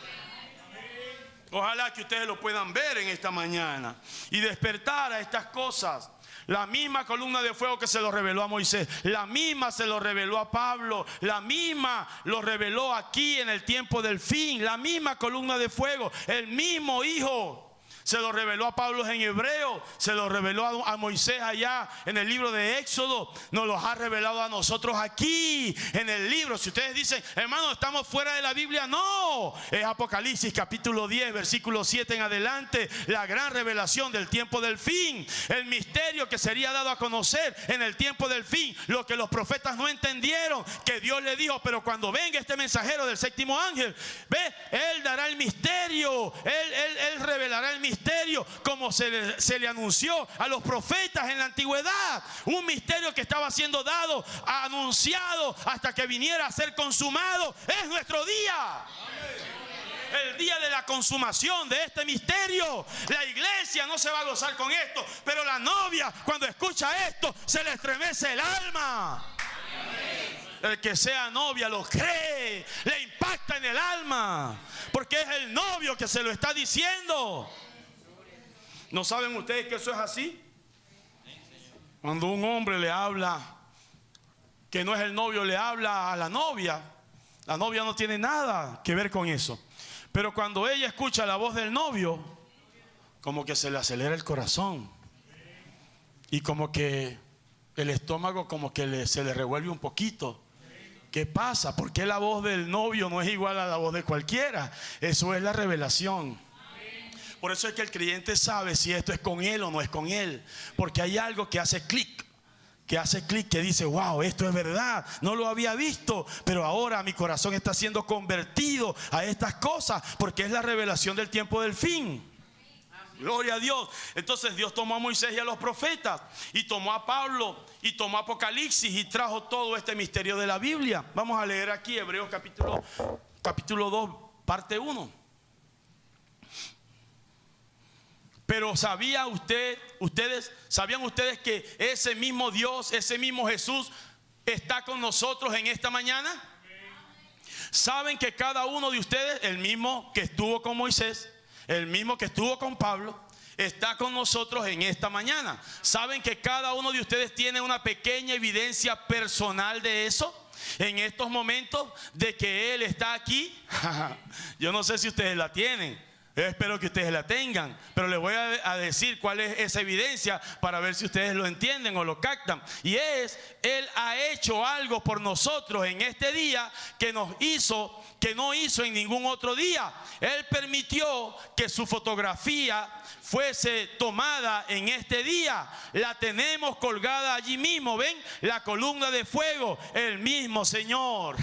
Ojalá que ustedes lo puedan ver en esta mañana y despertar a estas cosas. La misma columna de fuego que se lo reveló a Moisés, la misma se lo reveló a Pablo, la misma lo reveló aquí en el tiempo del fin. La misma columna de fuego, el mismo Hijo. Se lo reveló a Pablo en Hebreo, se lo reveló a Moisés allá en el libro de Éxodo, nos los ha revelado a nosotros aquí en el libro. Si ustedes dicen: hermano, estamos fuera de la Biblia, no, es Apocalipsis capítulo 10 versículo 7 en adelante, la gran revelación del tiempo del fin, el misterio que sería dado a conocer en el tiempo del fin, lo que los profetas no entendieron, que Dios le dijo: pero cuando venga este mensajero del séptimo ángel, ve, él dará el misterio, él revelará el misterio como se le anunció a los profetas en la antigüedad. Un misterio que estaba siendo dado, anunciado hasta que viniera a ser consumado. Es nuestro día. El día de la consumación de este misterio. La iglesia no se va a gozar con esto, pero la novia, cuando escucha esto, se le estremece el alma. El que sea novia lo cree, le impacta en el alma, porque es el novio que se lo está diciendo. ¿No saben ustedes que eso es así? Cuando un hombre le habla, que no es el novio, le habla a la novia no tiene nada que ver con eso. Pero cuando ella escucha la voz del novio, como que se le acelera el corazón. Y como que el estómago como que se le revuelve un poquito. ¿Qué pasa? ¿Por qué la voz del novio no es igual a la voz de cualquiera? Eso es la revelación. Por eso es que el creyente sabe si esto es con él o no es con él. Porque hay algo que hace clic. Que dice: wow, esto es verdad. No lo había visto, pero ahora mi corazón está siendo convertido a estas cosas. Porque es la revelación del tiempo del fin. Gloria a Dios. Entonces Dios tomó a Moisés y a los profetas, y tomó a Pablo, y tomó Apocalipsis, y trajo todo este misterio de la Biblia. Vamos a leer aquí Hebreos capítulo 2, parte 1. Pero ¿sabían ustedes que ese mismo Dios, ese mismo Jesús está con nosotros en esta mañana? ¿Saben que cada uno de ustedes, el mismo que estuvo con Moisés, el mismo que estuvo con Pablo, está con nosotros en esta mañana? ¿Saben que cada uno de ustedes tiene una pequeña evidencia personal de eso? En estos momentos de que Él está aquí. Yo no sé si ustedes la tienen. Espero que ustedes la tengan, pero les voy a decir cuál es esa evidencia para ver si ustedes lo entienden o lo captan. Y es: Él ha hecho algo por nosotros en este día que no hizo en ningún otro día. Él permitió que su fotografía fuese tomada en este día. La tenemos colgada allí mismo, ¿ven? La columna de fuego, el mismo Señor.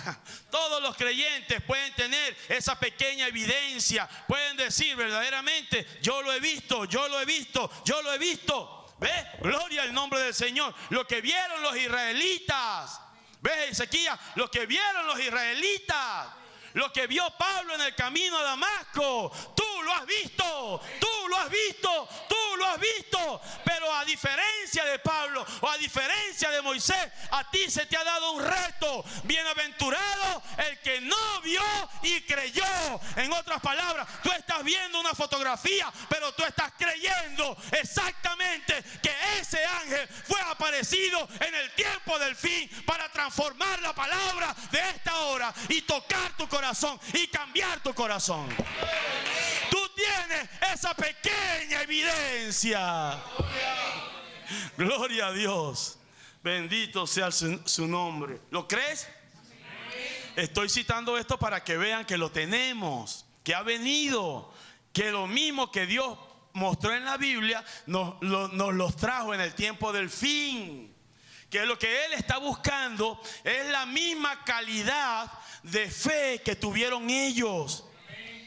Todos los creyentes pueden tener esa pequeña evidencia. Pueden decir verdaderamente: yo lo he visto, yo lo he visto, yo lo he visto. ¿Ve? Gloria al nombre del Señor. Lo que vieron los israelitas. ¿Ves, Ezequiel? Lo que vieron los israelitas. Lo que vio Pablo en el camino a Damasco. Tú lo has visto, tú lo has visto, tú lo has visto, pero a diferencia de Pablo o a diferencia de Moisés, a ti se te ha dado un reto. Bienaventurado el que no vio y creyó. En otras palabras, tú estás viendo una fotografía, pero tú estás creyendo exactamente que ese ángel fue aparecido en el tiempo del fin para transformar la palabra de esta hora y tocar tu corazón y cambiar tu corazón. Tú tienes esa pequeña evidencia. Gloria a Dios. Bendito sea su nombre. ¿Lo crees? Estoy citando esto para que vean que lo tenemos, que ha venido, que lo mismo que Dios mostró en la Biblia nos los trajo en el tiempo del fin. Que lo que Él está buscando es la misma calidad de fe que tuvieron ellos.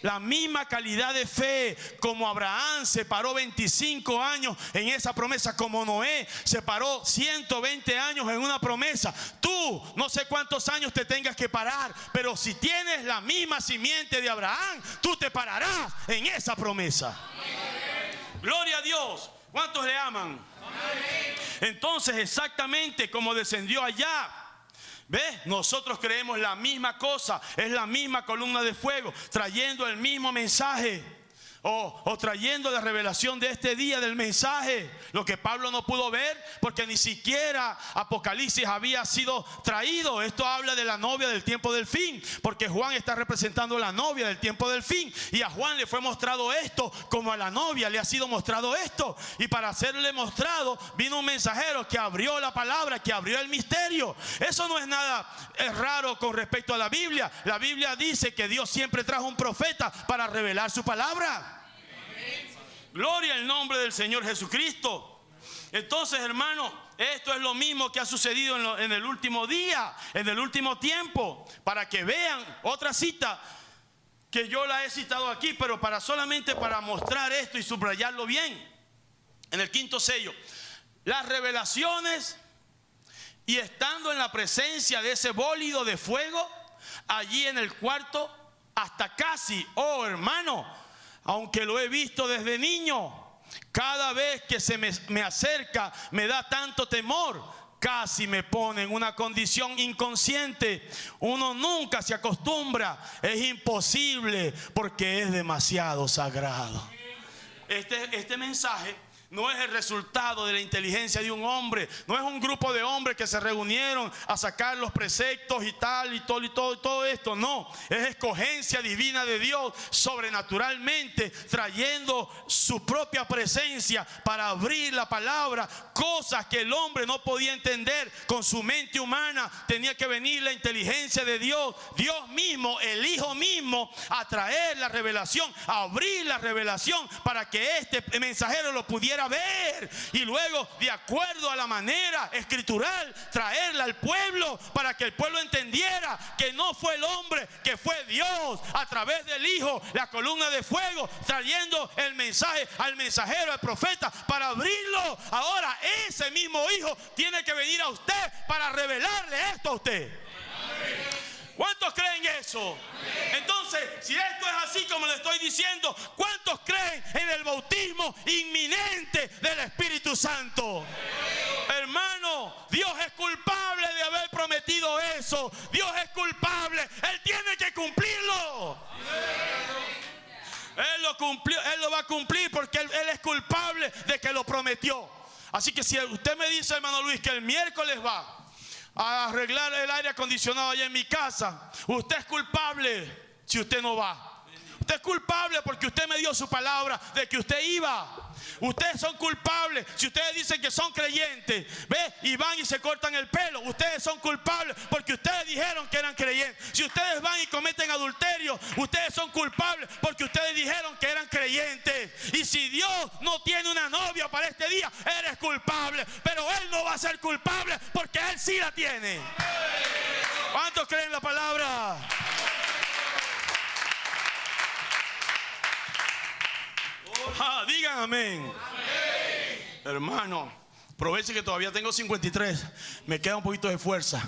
La misma calidad de fe, como Abraham se paró 25 años en esa promesa, como Noé se paró 120 años en una promesa. Tú no sé cuántos años te tengas que parar, pero si tienes la misma simiente de Abraham, tú te pararás en esa promesa. Gloria a Dios. ¿Cuántos le aman? Entonces, exactamente como descendió allá, ¿ves? Nosotros creemos la misma cosa. Es la misma columna de fuego, trayendo el mismo mensaje. O trayendo la revelación de este día del mensaje. Lo que Pablo no pudo ver, porque ni siquiera Apocalipsis había sido traído. Esto habla de la novia del tiempo del fin, porque Juan está representando la novia del tiempo del fin. Y a Juan le fue mostrado esto, como a la novia le ha sido mostrado esto. Y para hacerle mostrado, vino un mensajero que abrió la palabra, que abrió el misterio. Eso no es nada raro con respecto a la Biblia. La Biblia dice que Dios siempre trajo un profeta para revelar su palabra. Gloria al nombre del Señor Jesucristo. Entonces, hermano, esto es lo mismo que ha sucedido en el último día, en el último tiempo. Para que vean otra cita que yo la he citado aquí, pero solamente para mostrar esto y subrayarlo bien. En el quinto sello, las revelaciones, y estando en la presencia de ese bólido de fuego, allí en el cuarto, hasta casi, oh hermano, aunque lo he visto desde niño, cada vez que se me acerca me da tanto temor, casi me pone en una condición inconsciente. Uno nunca se acostumbra, es imposible porque es demasiado sagrado. Este mensaje no es el resultado de la inteligencia de un hombre. No es un grupo de hombres que se reunieron a sacar los preceptos y tal y todo esto. No, es escogencia divina de Dios sobrenaturalmente, trayendo su propia presencia para abrir la palabra. Cosas que el hombre no podía entender con su mente humana. Tenía que venir la inteligencia de Dios, Dios mismo, el Hijo mismo, a traer la revelación, a abrir la revelación para que este mensajero lo pudiera ver, y luego, de acuerdo a la manera escritural, traerla al pueblo para que el pueblo entendiera que no fue el hombre, que fue Dios a través del Hijo, la columna de fuego, trayendo el mensaje al mensajero, al profeta, para abrirlo. Ahora ese mismo Hijo tiene que venir a usted para revelarle esto a usted. ¿Cuántos creen eso? Entonces, si esto es así como le estoy diciendo, ¿cuántos creen en el bautismo inminente del Espíritu Santo? Hermano, Dios es culpable de haber prometido eso. Dios es culpable. Él tiene que cumplirlo. Él lo cumplió, Él lo va a cumplir porque Él es culpable de que lo prometió. Así que si usted me dice, hermano Luis, que el miércoles va a arreglar el aire acondicionado allá en mi casa, usted es culpable si usted no va. Usted es culpable porque usted me dio su palabra de que usted iba. Ustedes son culpables si ustedes dicen que son creyentes, ¿ve? Y van y se cortan el pelo. Ustedes son culpables porque ustedes dijeron que eran creyentes. Si ustedes van y cometen adulterio, ustedes son culpables porque ustedes dijeron que eran creyentes. Y si Dios no tiene una novia para este día, eres culpable. Pero Él no va a ser culpable porque Él sí la tiene. ¿Cuántos creen la palabra? Digan amén. Hermano, aproveche que todavía tengo 53. Me queda un poquito de fuerza.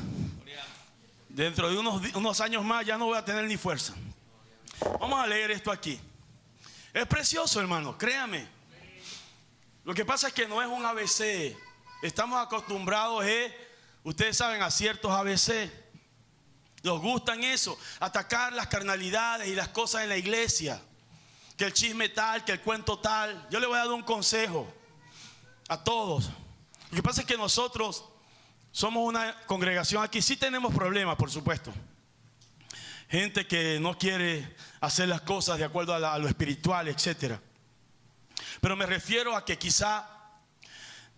Dentro de unos años más ya no voy a tener ni fuerza. Vamos a leer esto aquí. Es precioso, hermano, créame. Lo que pasa es que no es un ABC. Estamos acostumbrados, ustedes saben, a ciertos ABC. Nos gustan eso, atacar las carnalidades y las cosas en la iglesia. Que el chisme tal, que el cuento tal. Yo le voy a dar un consejo a todos. Lo que pasa es que nosotros somos una congregación aquí. Sí tenemos problemas, por supuesto. Gente que no quiere hacer las cosas de acuerdo a lo espiritual, etc. Pero me refiero a que quizá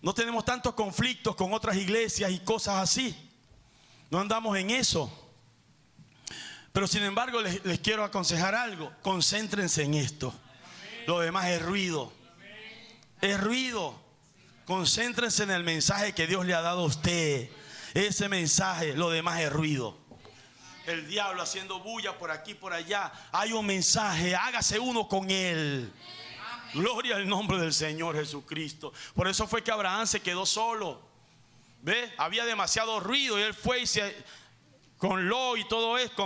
no tenemos tantos conflictos con otras iglesias y cosas así. No andamos en eso. Pero sin embargo les quiero aconsejar algo. Concéntrense en esto. Lo demás es ruido. Es ruido. Concéntrense en el mensaje que Dios le ha dado a usted. Ese mensaje, lo demás es ruido. El diablo haciendo bulla por aquí, por allá. Hay un mensaje, hágase uno con él. Gloria al nombre del Señor Jesucristo. Por eso fue que Abraham se quedó solo. ¿Ve? Había demasiado ruido y él fue y con Lot y todo esto,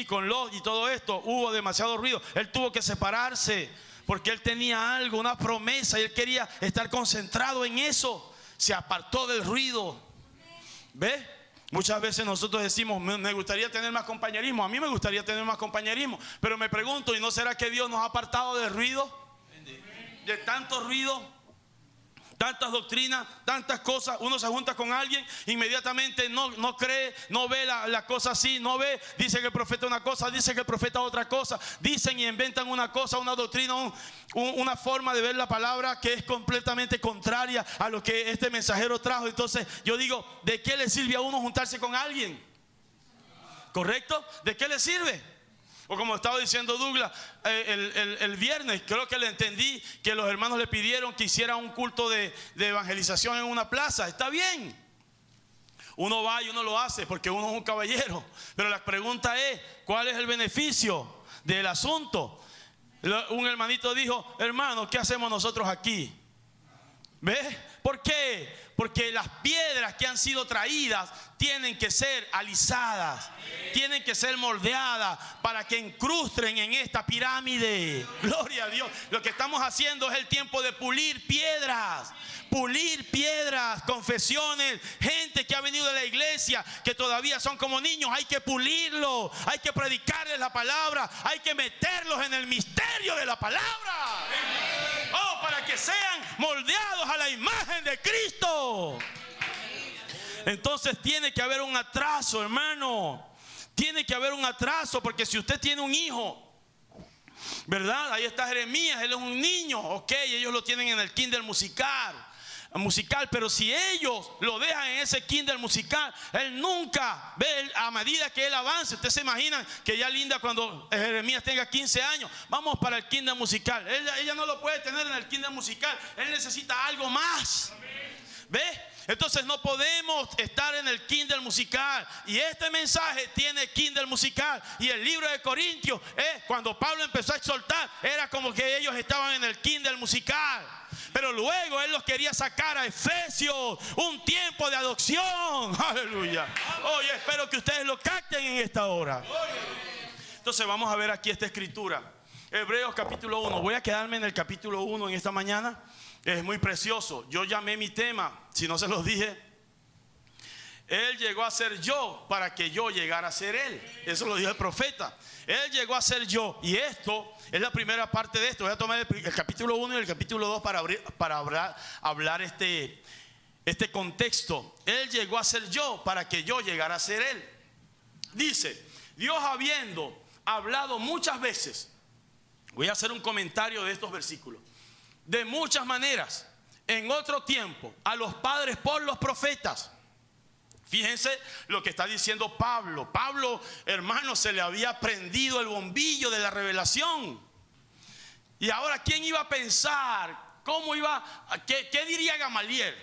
con Lot y todo esto, hubo demasiado ruido. Él tuvo que separarse porque él tenía algo, una promesa, y él quería estar concentrado en eso. Se apartó del ruido. ¿Ve? Muchas veces nosotros decimos, me gustaría tener más compañerismo. A mí me gustaría tener más compañerismo, pero me pregunto, ¿y no será que Dios nos ha apartado del ruido? De tanto ruido, tantas doctrinas, tantas cosas. Uno se junta con alguien, inmediatamente no cree, no ve la cosa así, no ve, dice que el profeta una cosa, dice que el profeta otra cosa, dicen y inventan una cosa, una doctrina, una forma de ver la palabra que es completamente contraria a lo que este mensajero trajo. Entonces yo digo, ¿de qué le sirve a uno juntarse con alguien? ¿Correcto? ¿De qué le sirve? O como estaba diciendo Douglas, el viernes creo que le entendí que los hermanos le pidieron que hiciera un culto de evangelización en una plaza. Está bien. Uno va y uno lo hace porque uno es un caballero. Pero la pregunta es, ¿cuál es el beneficio del asunto? Un hermanito dijo, hermano, ¿qué hacemos nosotros aquí? ¿Ves? ¿Por qué? Porque las piedras que han sido traídas tienen que ser alisadas, tienen que ser moldeadas para que incrusten en esta pirámide. Gloria a Dios. Lo que estamos haciendo es el tiempo de pulir piedras, confesiones, gente que ha venido de la iglesia que todavía son como niños. Hay que pulirlo, hay que predicarles la palabra, hay que meterlos en el misterio de la palabra. Oh, para que sean moldeados a la imagen de Cristo. Entonces tiene que haber un atraso, hermano. Tiene que haber un atraso, porque si usted tiene un hijo, ¿verdad? Ahí está Jeremías, él es un niño, ok, ellos lo tienen en el kinder musical, pero si ellos lo dejan en ese kinder musical, él nunca ve a medida que él avance. Ustedes se imaginan que ya Linda, cuando Jeremías tenga 15 años, vamos para el kinder musical. Ella no lo puede tener en el kinder musical, él necesita algo más. ¿Ve? Entonces no podemos estar en el kinder musical. Y este mensaje tiene kinder musical. Y el libro de Corintios, cuando Pablo empezó a exhortar, era como que ellos estaban en el kinder musical. Pero luego él los quería sacar a Efesios, un tiempo de adopción. Aleluya. Oye, espero que ustedes lo capten en esta hora. Entonces vamos a ver aquí esta escritura. Hebreos capítulo 1. Voy a quedarme en el capítulo 1 en esta mañana. Es muy precioso. Yo llamé mi tema, si no se los dije, Él llegó a ser yo para que yo llegara a ser Él. Eso lo dijo el profeta. Él llegó a ser yo. Y esto es la primera parte de esto. Voy a tomar el capítulo 1 y el capítulo 2 para hablar este contexto. Él llegó a ser yo para que yo llegara a ser Él. Dice, Dios habiendo hablado muchas veces. Voy a hacer un comentario de estos versículos. De muchas maneras, en otro tiempo, a los padres por los profetas. Fíjense lo que está diciendo Pablo. Pablo, hermano, se le había prendido el bombillo de la revelación. Y ahora, ¿quién iba a pensar? ¿Qué diría Gamaliel?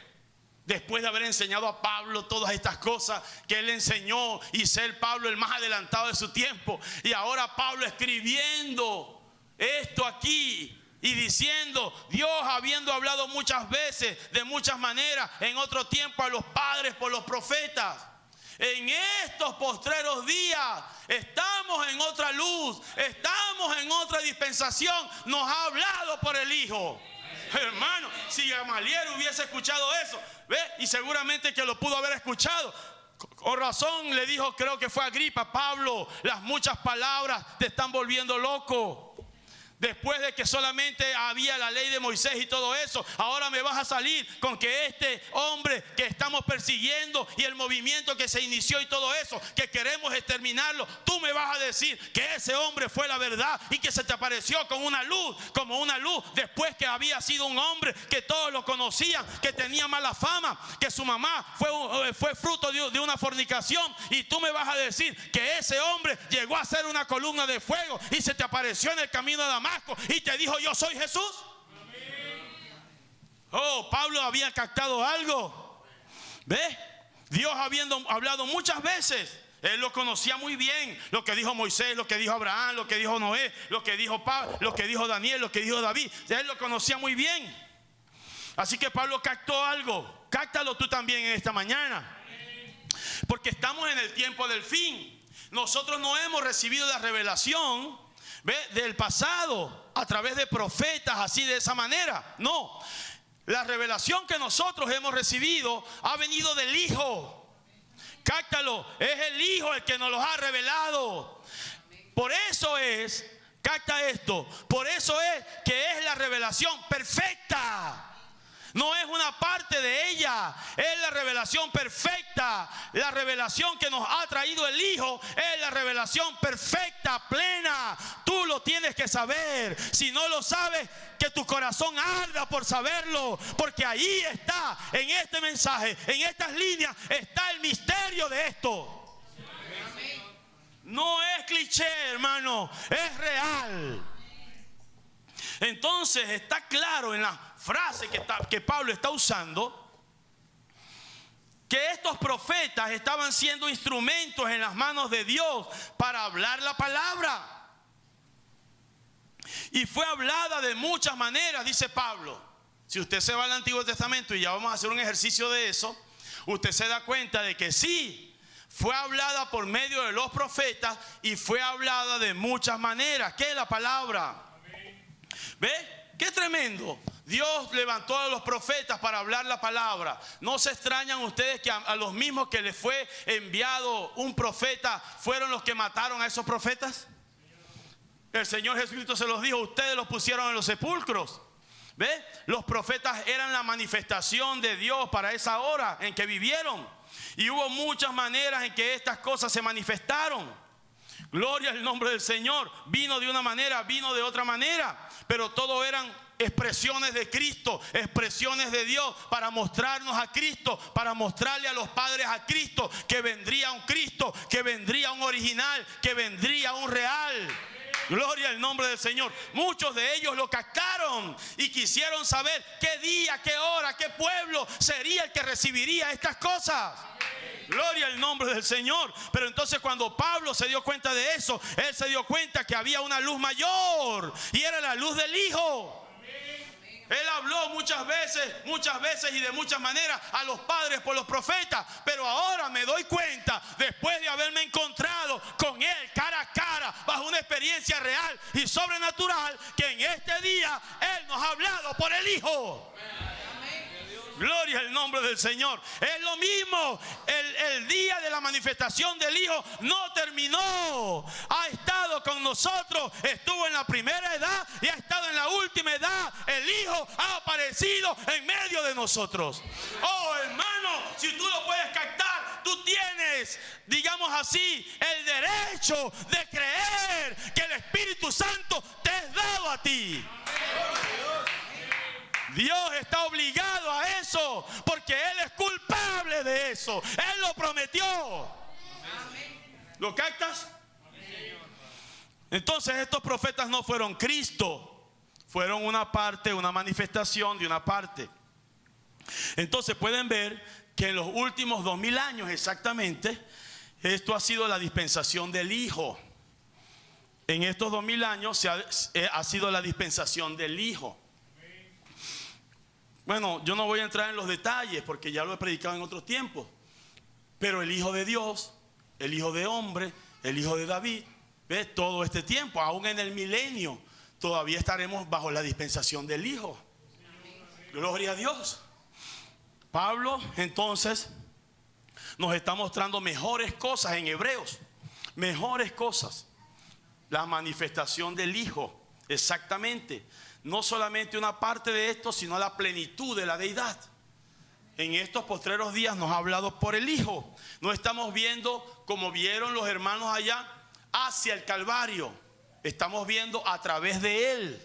Después de haber enseñado a Pablo todas estas cosas que él enseñó y ser Pablo el más adelantado de su tiempo. Y ahora Pablo escribiendo esto aquí. Y diciendo, Dios habiendo hablado muchas veces, de muchas maneras, en otro tiempo a los padres por los profetas. En estos postreros días estamos en otra luz, estamos en otra dispensación. Nos ha hablado por el Hijo. Hermano, si Gamaliel hubiese escuchado eso, ¿ve? Y seguramente que lo pudo haber escuchado. Con razón le dijo, creo que fue Agripa: Pablo, las muchas palabras te están volviendo loco. Después de que solamente había la ley de Moisés y todo eso, ahora me vas a salir con que este hombre que estamos persiguiendo y el movimiento que se inició y todo eso, que queremos exterminarlo, tú me vas a decir que ese hombre fue la verdad y que se te apareció con una luz, como una luz, después que había sido un hombre que todos lo conocían, que tenía mala fama, que su mamá fue fruto de una fornicación, y tú me vas a decir que ese hombre llegó a ser una columna de fuego y se te apareció en el camino de Damasco y te dijo: yo soy Jesús. Oh, Pablo había captado algo. ¿Ve? Dios habiendo hablado muchas veces, él lo conocía muy bien. Lo que dijo Moisés, lo que dijo Abraham, lo que dijo Noé, lo que dijo Pablo, lo que dijo Daniel, lo que dijo David. Él lo conocía muy bien. Así que Pablo captó algo. Cáptalo tú también en esta mañana. Porque estamos en el tiempo del fin. Nosotros no hemos recibido la revelación, ¿ve?, del pasado a través de profetas, así de esa manera. No, la revelación que nosotros hemos recibido ha venido del Hijo. Cáptalo, es el Hijo el que nos los ha revelado. Por eso es, capta esto, por eso es que es la revelación perfecta. No es una parte de ella, es la revelación perfecta. La revelación que nos ha traído el Hijo es la revelación perfecta, plena. Tú lo tienes que saber. Si no lo sabes, que tu corazón arda por saberlo, porque ahí está, en este mensaje, en estas líneas, está el misterio de esto. No es cliché, hermano, es real. Entonces está claro en la frase que Pablo está usando, que estos profetas estaban siendo instrumentos en las manos de Dios para hablar la palabra. Y fue hablada de muchas maneras, dice Pablo. Si usted se va al Antiguo Testamento, y ya vamos a hacer un ejercicio de eso, usted se da cuenta de que sí, fue hablada por medio de los profetas y fue hablada de muchas maneras. ¿Qué es la palabra? ¿Ve? ¡Qué tremendo! Dios levantó a los profetas para hablar la palabra. ¿No se extrañan ustedes que a los mismos que les fue enviado un profeta fueron los que mataron a esos profetas? El Señor Jesucristo se los dijo: ustedes los pusieron en los sepulcros. ¿Ve? Los profetas eran la manifestación de Dios para esa hora en que vivieron. Y hubo muchas maneras en que estas cosas se manifestaron. Gloria al nombre del Señor. Vino de una manera, vino de otra manera, pero todo eran expresiones de Cristo, expresiones de Dios para mostrarnos a Cristo, para mostrarle a los padres a Cristo, que vendría un Cristo, que vendría un original, que vendría un real. Gloria al nombre del Señor. Muchos de ellos lo captaron y quisieron saber qué día, qué hora, qué pueblo sería el que recibiría estas cosas. Gloria al nombre del Señor. Pero entonces, cuando Pablo se dio cuenta de eso, él se dio cuenta que había una luz mayor, y era la luz del Hijo. Él habló muchas veces y de muchas maneras a los padres por los profetas, pero ahora me doy cuenta, después de haberme encontrado con Él cara a cara, bajo una experiencia real y sobrenatural, que en este día Él nos ha hablado por el Hijo. Gloria al nombre del Señor. Es lo mismo. El día de la manifestación del Hijo no terminó. Ha estado con nosotros. Estuvo en la primera edad y ha estado en la última edad. El Hijo ha aparecido en medio de nosotros. Oh, hermano, si tú lo puedes captar, tú tienes, digamos así, el derecho de creer que el Espíritu Santo te es dado a ti. Dios está obligado a eso, porque Él es culpable de eso. Él lo prometió. ¿Lo captas? Entonces estos profetas no fueron Cristo, fueron una parte, una manifestación de una parte. Entonces pueden ver que en los últimos 2000 años exactamente, esto ha sido la dispensación del Hijo. En estos 2000 años ha sido la dispensación del Hijo. Bueno, yo no voy a entrar en los detalles porque ya lo he predicado en otros tiempos. Pero el Hijo de Dios, el Hijo de hombre, el Hijo de David, ¿ves? Todo este tiempo, aún en el milenio, todavía estaremos bajo la dispensación del Hijo. Gloria a Dios. Pablo entonces nos está mostrando mejores cosas en Hebreos. Mejores cosas. La manifestación del Hijo. Exactamente. No solamente una parte de esto, sino la plenitud de la deidad. En estos postreros días nos ha hablado por el Hijo. No estamos viendo como vieron los hermanos allá hacia el Calvario. Estamos viendo a través de Él.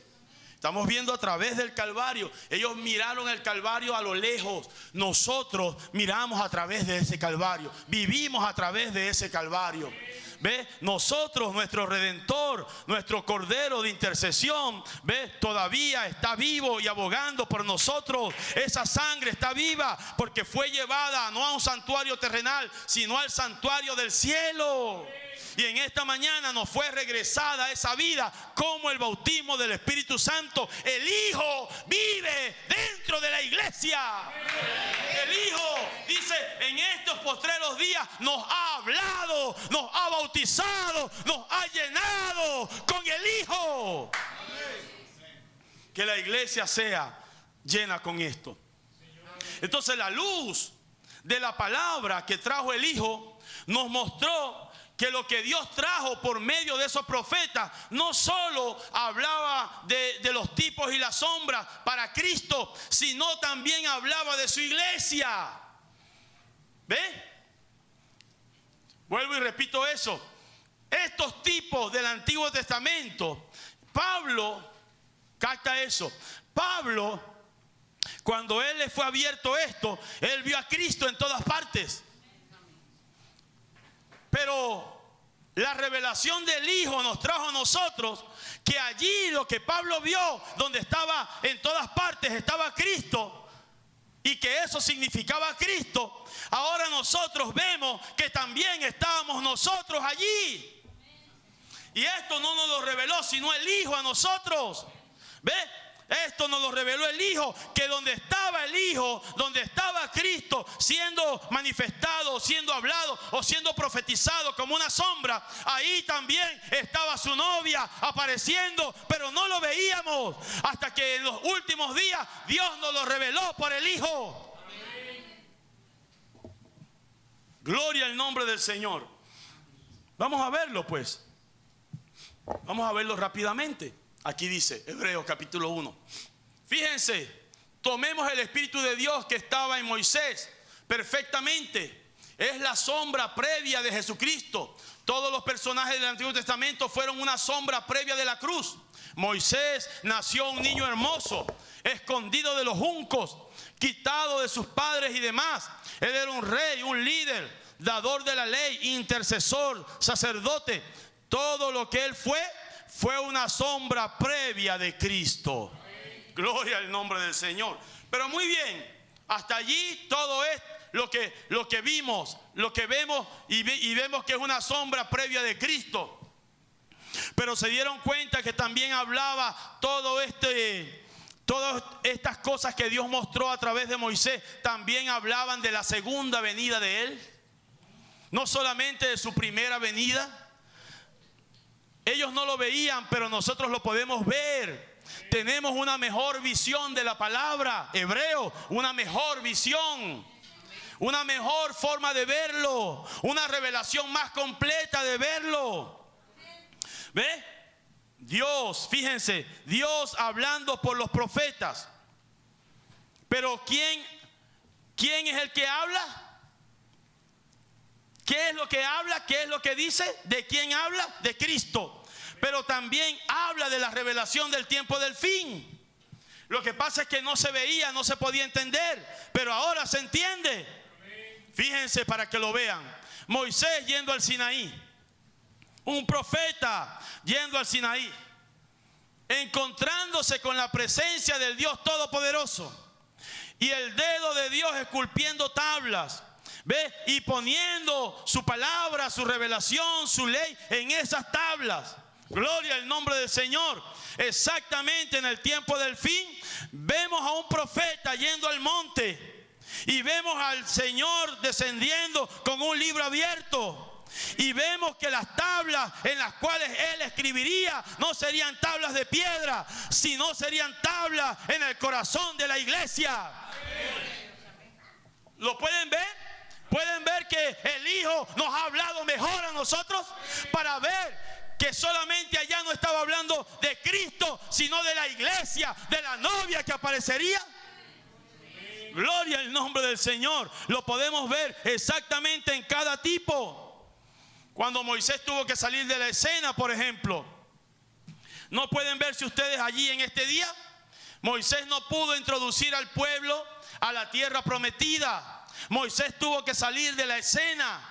Estamos viendo a través del Calvario. Ellos miraron el Calvario a lo lejos. Nosotros miramos a través de ese Calvario. Vivimos a través de ese Calvario. ¿Ve? Nosotros, nuestro Redentor, nuestro Cordero de intercesión, ¿ve? Todavía está vivo y abogando por nosotros. Esa sangre está viva porque fue llevada no a un santuario terrenal, sino al santuario del cielo. Y en esta mañana nos fue regresada esa vida como el bautismo del Espíritu Santo. El Hijo vive dentro de la iglesia. El Hijo, dice, en estos postreros días nos ha hablado, nos ha bautizado, nos ha llenado con el Hijo. Que la iglesia sea llena con esto. Entonces la luz de la palabra que trajo el Hijo nos mostró que lo que Dios trajo por medio de esos profetas no solo hablaba de los tipos y las sombras para Cristo, sino también hablaba de su iglesia. ¿Ve? Vuelvo y repito eso. Estos tipos del Antiguo Testamento, Pablo, capta eso. Pablo, cuando él le fue abierto esto, él vio a Cristo en todas partes. Pero la revelación del Hijo nos trajo a nosotros que allí lo que Pablo vio, donde estaba en todas partes, estaba Cristo, y que eso significaba Cristo. Ahora nosotros vemos que también estábamos nosotros allí. Y esto no nos lo reveló sino el Hijo a nosotros. ¿Ve? Esto nos lo reveló el Hijo, que donde estaba el Hijo, donde estaba Cristo siendo manifestado, siendo hablado o siendo profetizado como una sombra, ahí también estaba su novia apareciendo, pero no lo veíamos hasta que en los últimos días Dios nos lo reveló por el Hijo. Gloria al nombre del Señor. Vamos a verlo pues. Vamos a verlo rápidamente. Aquí dice, Hebreos capítulo 1. Fíjense, tomemos el Espíritu de Dios que estaba en Moisés perfectamente. Es la sombra previa de Jesucristo. Todos los personajes del Antiguo Testamento fueron una sombra previa de la cruz. Moisés nació un niño hermoso, escondido de los juncos, quitado de sus padres y demás. Él era un rey, un líder, dador de la ley, intercesor, sacerdote. Todo lo que él fue una sombra previa de Cristo. Gloria al nombre del Señor. Pero muy bien, hasta allí todo es lo que vimos, lo que vemos y vemos que es una sombra previa de Cristo. Pero se dieron cuenta que también hablaba todas estas cosas que Dios mostró a través de Moisés, también hablaban de la segunda venida de Él. No solamente de su primera venida. Ellos no lo veían, pero nosotros lo podemos ver. Tenemos una mejor visión de la palabra. Hebreo, una mejor visión, una mejor forma de verlo, una revelación más completa de verlo. ¿Ve? Dios, fíjense, Dios hablando por los profetas. Pero ¿quién es el que habla? ¿Qué es lo que habla? ¿Qué es lo que dice? ¿De quién habla? De Cristo. Pero también habla de la revelación del tiempo del fin. Lo que pasa es que no se veía, no se podía entender, pero ahora se entiende. Fíjense para que lo vean. Moisés yendo al Sinaí. Un profeta yendo al Sinaí. Encontrándose con la presencia del Dios Todopoderoso. Y el dedo de Dios esculpiendo tablas. ¿Ve? Y poniendo su palabra, su revelación, su ley en esas tablas. Gloria al nombre del Señor. Exactamente en el tiempo del fin vemos a un profeta yendo al monte y vemos al Señor descendiendo con un libro abierto Y vemos que las tablas en las cuales él escribiría no serían tablas de piedra, sino serían tablas en el corazón de la iglesia. ¿Lo pueden ver? ¿Pueden ver que el Hijo nos ha hablado mejor a nosotros? Para ver que solamente allá no estaba hablando de Cristo, sino de la iglesia, de la novia que aparecería. Gloria al nombre del Señor. Lo podemos ver exactamente en cada tipo. Cuando Moisés tuvo que salir de la escena, por ejemplo, ¿no pueden verse ustedes allí en este día? Moisés no pudo introducir al pueblo a la tierra prometida. Moisés tuvo que salir de la escena.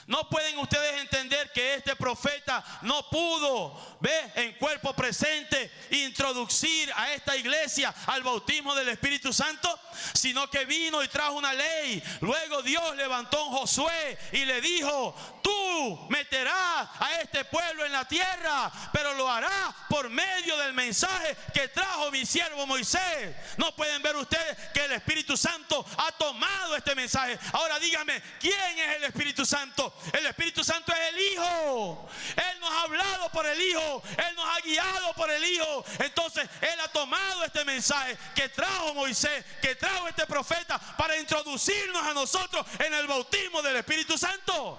¿No pueden ustedes entender que este profeta no pudo, en cuerpo presente, introducir a esta iglesia al bautismo del Espíritu Santo? Sino que vino y trajo una ley. Luego Dios levantó a un Josué y le dijo: tú meterás a este pueblo en la tierra, pero lo harás por medio del mensaje que trajo mi siervo Moisés. ¿No pueden ver ustedes que el Espíritu Santo ha tomado este mensaje? Ahora díganme, ¿quién es el Espíritu Santo? El Espíritu Santo es el Hijo. Él nos ha hablado por el Hijo. Él nos ha guiado por el Hijo. Entonces Él ha tomado este mensaje que trajo Moisés, que trajo este profeta, para introducirnos a nosotros en el bautismo del Espíritu Santo.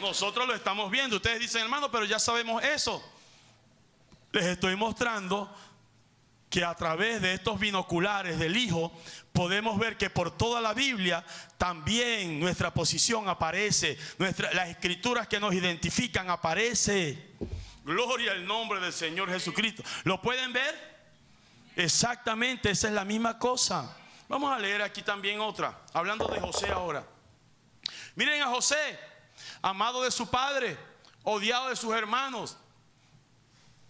Nosotros lo estamos viendo. Ustedes dicen, hermano, pero ya sabemos eso. Les estoy mostrando que a través de estos binoculares del Hijo podemos ver que por toda la Biblia también nuestra posición aparece, las escrituras que nos identifican aparece. Gloria al nombre del Señor Jesucristo. ¿Lo pueden ver? Exactamente, esa es la misma cosa. Vamos a leer aquí también otra, hablando de José ahora. Miren a José, amado de su padre, odiado de sus hermanos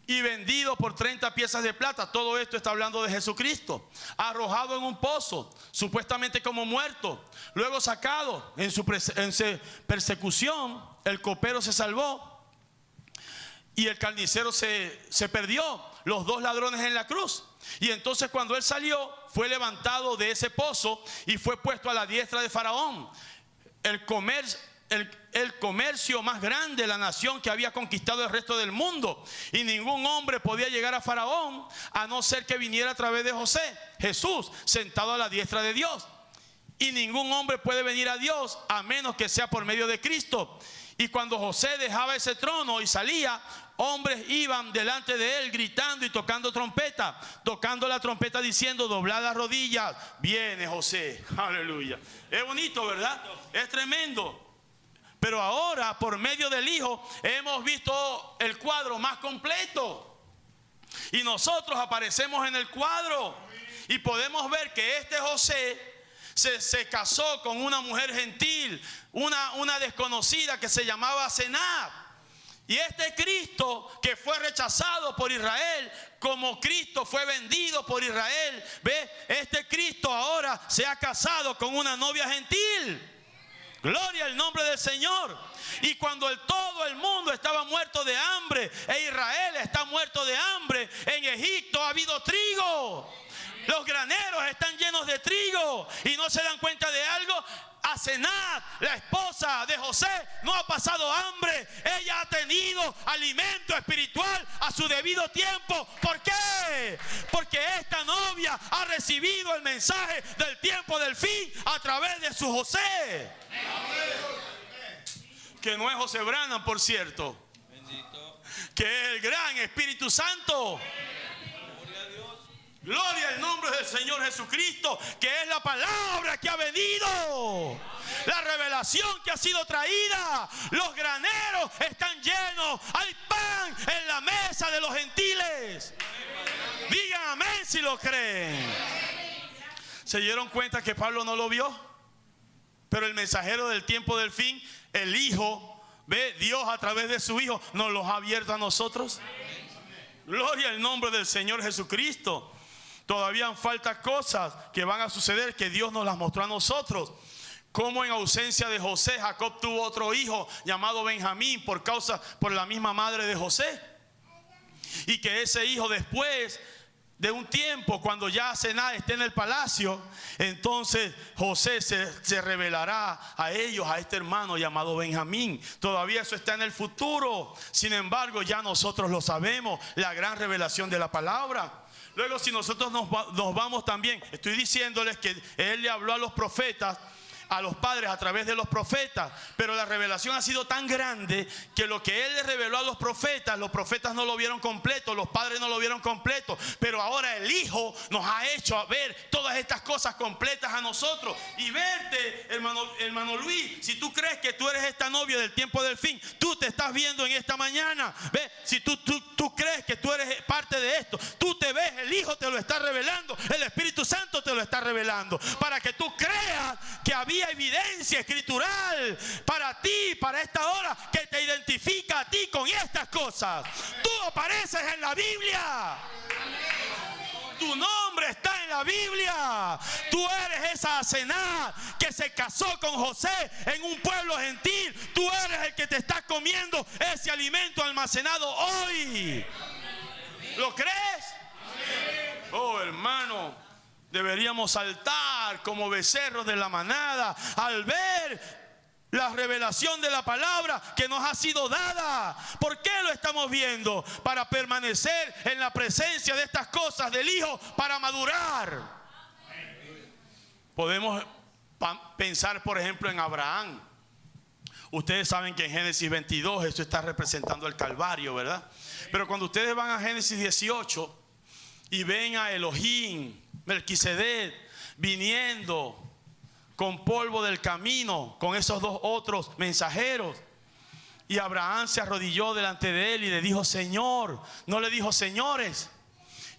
y vendido por 30 piezas de plata. Todo esto está hablando de Jesucristo. Arrojado en un pozo, supuestamente como muerto. Luego sacado en su persecución, el copero se salvó y el carnicero se perdió. Los dos ladrones en la cruz. Y entonces cuando él salió, fue levantado de ese pozo y fue puesto a la diestra de Faraón. El comercio más grande de la nación que había conquistado el resto del mundo. Y ningún hombre podía llegar a Faraón a no ser que viniera a través de José, Jesús, sentado a la diestra de Dios. Y ningún hombre puede venir a Dios a menos que sea por medio de Cristo. Y cuando José dejaba ese trono y salía, hombres iban delante de él gritando y tocando trompeta, tocando la trompeta diciendo: doblad las rodillas, viene José. Aleluya. Es bonito, ¿verdad? Es tremendo. Pero ahora, por medio del Hijo, hemos visto el cuadro más completo. Y nosotros aparecemos en el cuadro. Y podemos ver que este José se casó con una mujer gentil, una desconocida que se llamaba Senat. Y este Cristo que fue rechazado por Israel, como Cristo fue vendido por Israel, este Cristo ahora se ha casado con una novia gentil. Gloria al nombre del Señor. Y cuando todo el mundo estaba muerto de hambre, e Israel está muerto de hambre, en Egipto ha habido trigo. Los graneros están llenos de trigo. Y no se dan cuenta de algo. Asenat, la esposa de José, no ha pasado hambre. Ella ha tenido alimento espiritual a su debido tiempo. ¿Por qué? Porque esta novia ha recibido el mensaje del tiempo del fin a través de su José. Que no es José Branham, por cierto. Que es el gran Espíritu Santo. Gloria al nombre del Señor Jesucristo, que es la palabra que ha venido, la revelación que ha sido traída. Los graneros están llenos, hay pan en la mesa de los gentiles. Digan amén si lo creen. ¿Se dieron cuenta que Pablo no lo vio? Pero el mensajero del tiempo del fin, el Hijo, Dios a través de su Hijo nos los ha abierto a nosotros. Gloria al nombre del Señor Jesucristo. Todavía faltan cosas que van a suceder que Dios nos las mostró a nosotros. Como en ausencia de José, Jacob tuvo otro hijo llamado Benjamín por la misma madre de José. Y que ese hijo después de un tiempo, cuando ya Asenath esté en el palacio, entonces José se revelará a ellos, a este hermano llamado Benjamín. Todavía eso está en el futuro. Sin embargo, ya nosotros lo sabemos, la gran revelación de la palabra. Luego, si nosotros nos vamos también, estoy diciéndoles que él le habló a los profetas, a los padres a través de los profetas, pero la revelación ha sido tan grande que lo que él le reveló a los profetas no lo vieron completo, los padres no lo vieron completo, pero ahora el Hijo nos ha hecho ver todas estas cosas completas a nosotros. Y verte, hermano Luis, si tú crees que tú eres esta novia del tiempo del fin, tú te estás viendo en esta mañana. Ve, si tú crees que tú eres parte de esto, tú te ves, el Hijo te lo está revelando, el Espíritu Santo te lo está revelando, para que tú creas que había evidencia escritural para ti, para esta hora, que te identifica a ti con estas cosas. Tú apareces en la Biblia. Tu nombre está en la Biblia. Tú eres esa Asenath que se casó con José en un pueblo gentil. Tú eres el que te está comiendo ese alimento almacenado hoy. ¿Lo crees? Oh, hermano, deberíamos saltar como becerros de la manada al ver la revelación de la palabra que nos ha sido dada. ¿Por qué lo estamos viendo? Para permanecer en la presencia de estas cosas del Hijo, para madurar. Podemos pensar, por ejemplo, en Abraham. Ustedes saben que en Génesis 22 esto está representando el Calvario, ¿verdad? Pero cuando ustedes van a Génesis 18 y ven a Elohim, Melquisedec, viniendo con polvo del camino, con esos dos otros mensajeros, y Abraham se arrodilló delante de él y le dijo Señor, no le dijo señores.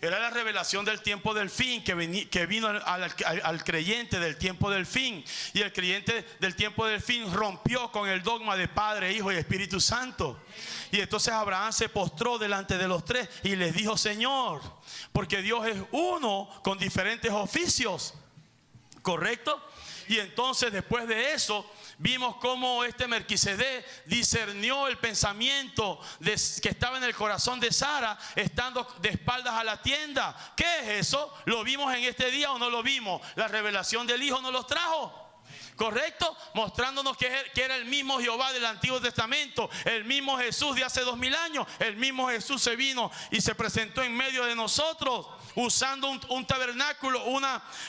Era la revelación del tiempo del fin que vino al creyente del tiempo del fin. Y el creyente del tiempo del fin rompió con el dogma de Padre, Hijo y Espíritu Santo. Y entonces Abraham se postró delante de los tres y les dijo Señor, porque Dios es uno con diferentes oficios, ¿correcto? Y entonces después de eso vimos cómo este Melquisedec discernió el pensamiento que estaba en el corazón de Sara, estando de espaldas a la tienda. ¿Qué es eso? ¿Lo vimos en este día o no lo vimos? La revelación del Hijo nos los trajo, ¿correcto? Mostrándonos que era el mismo Jehová del Antiguo Testamento, el mismo Jesús de hace 2000 años. El mismo Jesús se vino y se presentó en medio de nosotros, usando un tabernáculo,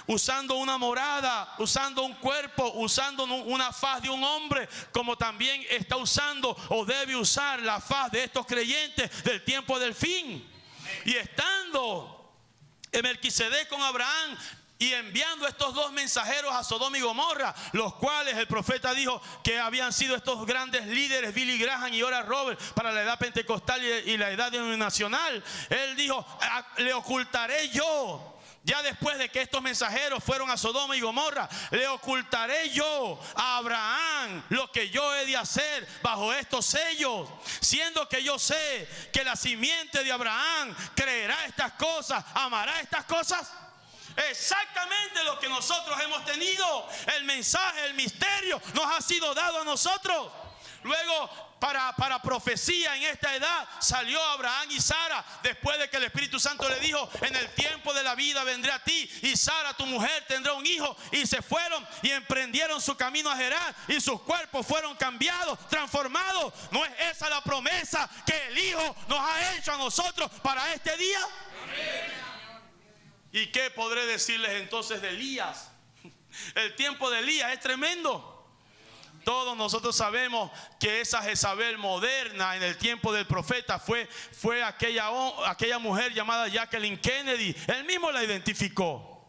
usando una morada, usando un cuerpo, usando una faz de un hombre, como también está usando o debe usar la faz de estos creyentes del tiempo del fin. Y estando Melquisedec con Abraham y enviando estos dos mensajeros a Sodoma y Gomorra, los cuales el profeta dijo que habían sido estos grandes líderes, Billy Graham y Oral Roberts, para la edad pentecostal y la edad denominacional. Él dijo, le ocultaré yo, ya después de que estos mensajeros fueron a Sodoma y Gomorra, le ocultaré yo a Abraham lo que yo he de hacer bajo estos sellos, siendo que yo sé que la simiente de Abraham creerá estas cosas, amará estas cosas. Exactamente lo que nosotros hemos tenido. El mensaje, el misterio nos ha sido dado a nosotros. Luego, para profecía en esta edad, salió Abraham y Sara, después de que el Espíritu Santo le dijo, en el tiempo de la vida vendré a ti, y Sara tu mujer tendrá un hijo. Y se fueron y emprendieron su camino a Gerar, y sus cuerpos fueron cambiados, transformados. ¿No es esa la promesa que el Hijo nos ha hecho a nosotros para este día? Amén. ¿Y qué podré decirles entonces de Elías? El tiempo de Elías es tremendo. Todos nosotros sabemos que esa Jezabel moderna en el tiempo del profeta fue aquella mujer llamada Jacqueline Kennedy. Él mismo la identificó.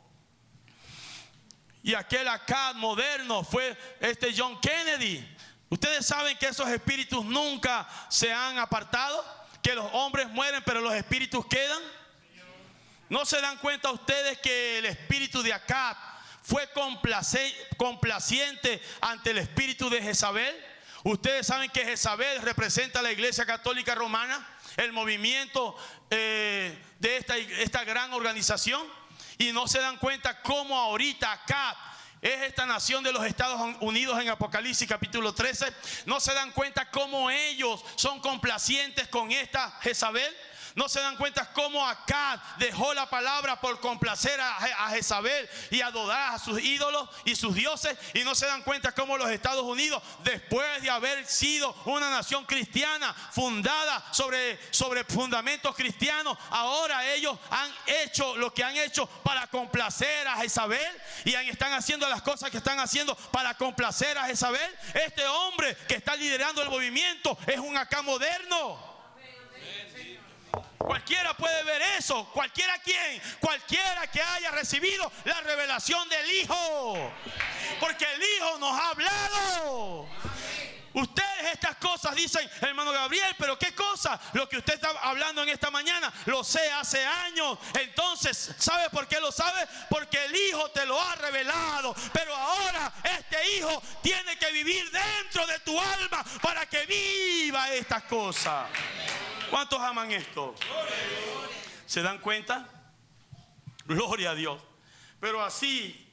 Y aquel Acab moderno fue este John Kennedy. Ustedes saben que esos espíritus nunca se han apartado, que los hombres mueren pero los espíritus quedan. ¿No se dan cuenta ustedes que el espíritu de Acab fue complaciente ante el espíritu de Jezabel? Ustedes saben que Jezabel representa a la Iglesia Católica Romana, el movimiento de esta gran organización. Y no se dan cuenta cómo ahorita Acab es esta nación de los Estados Unidos en Apocalipsis capítulo 13. No se dan cuenta cómo ellos son complacientes con esta Jezabel. No se dan cuenta cómo Acab dejó la palabra por complacer a Jezabel y adorar a sus ídolos y sus dioses. Y no se dan cuenta cómo los Estados Unidos, después de haber sido una nación cristiana fundada sobre fundamentos cristianos, ahora ellos han hecho lo que han hecho para complacer a Jezabel y están haciendo las cosas que están haciendo para complacer a Jezabel. Este hombre que está liderando el movimiento es un Acab moderno. Cualquiera puede ver eso. Cualquiera que haya recibido la revelación del Hijo, porque el Hijo nos ha hablado. Ustedes estas cosas dicen, hermano Gabriel, pero ¿qué cosa? Lo que usted está hablando en esta mañana lo sé hace años. Entonces, ¿sabe por qué lo sabe? Porque el Hijo te lo ha revelado. Pero ahora este Hijo tiene que vivir dentro de tu alma para que viva estas cosas. ¿Cuántos aman esto? ¿Se dan cuenta? Gloria a Dios. Pero así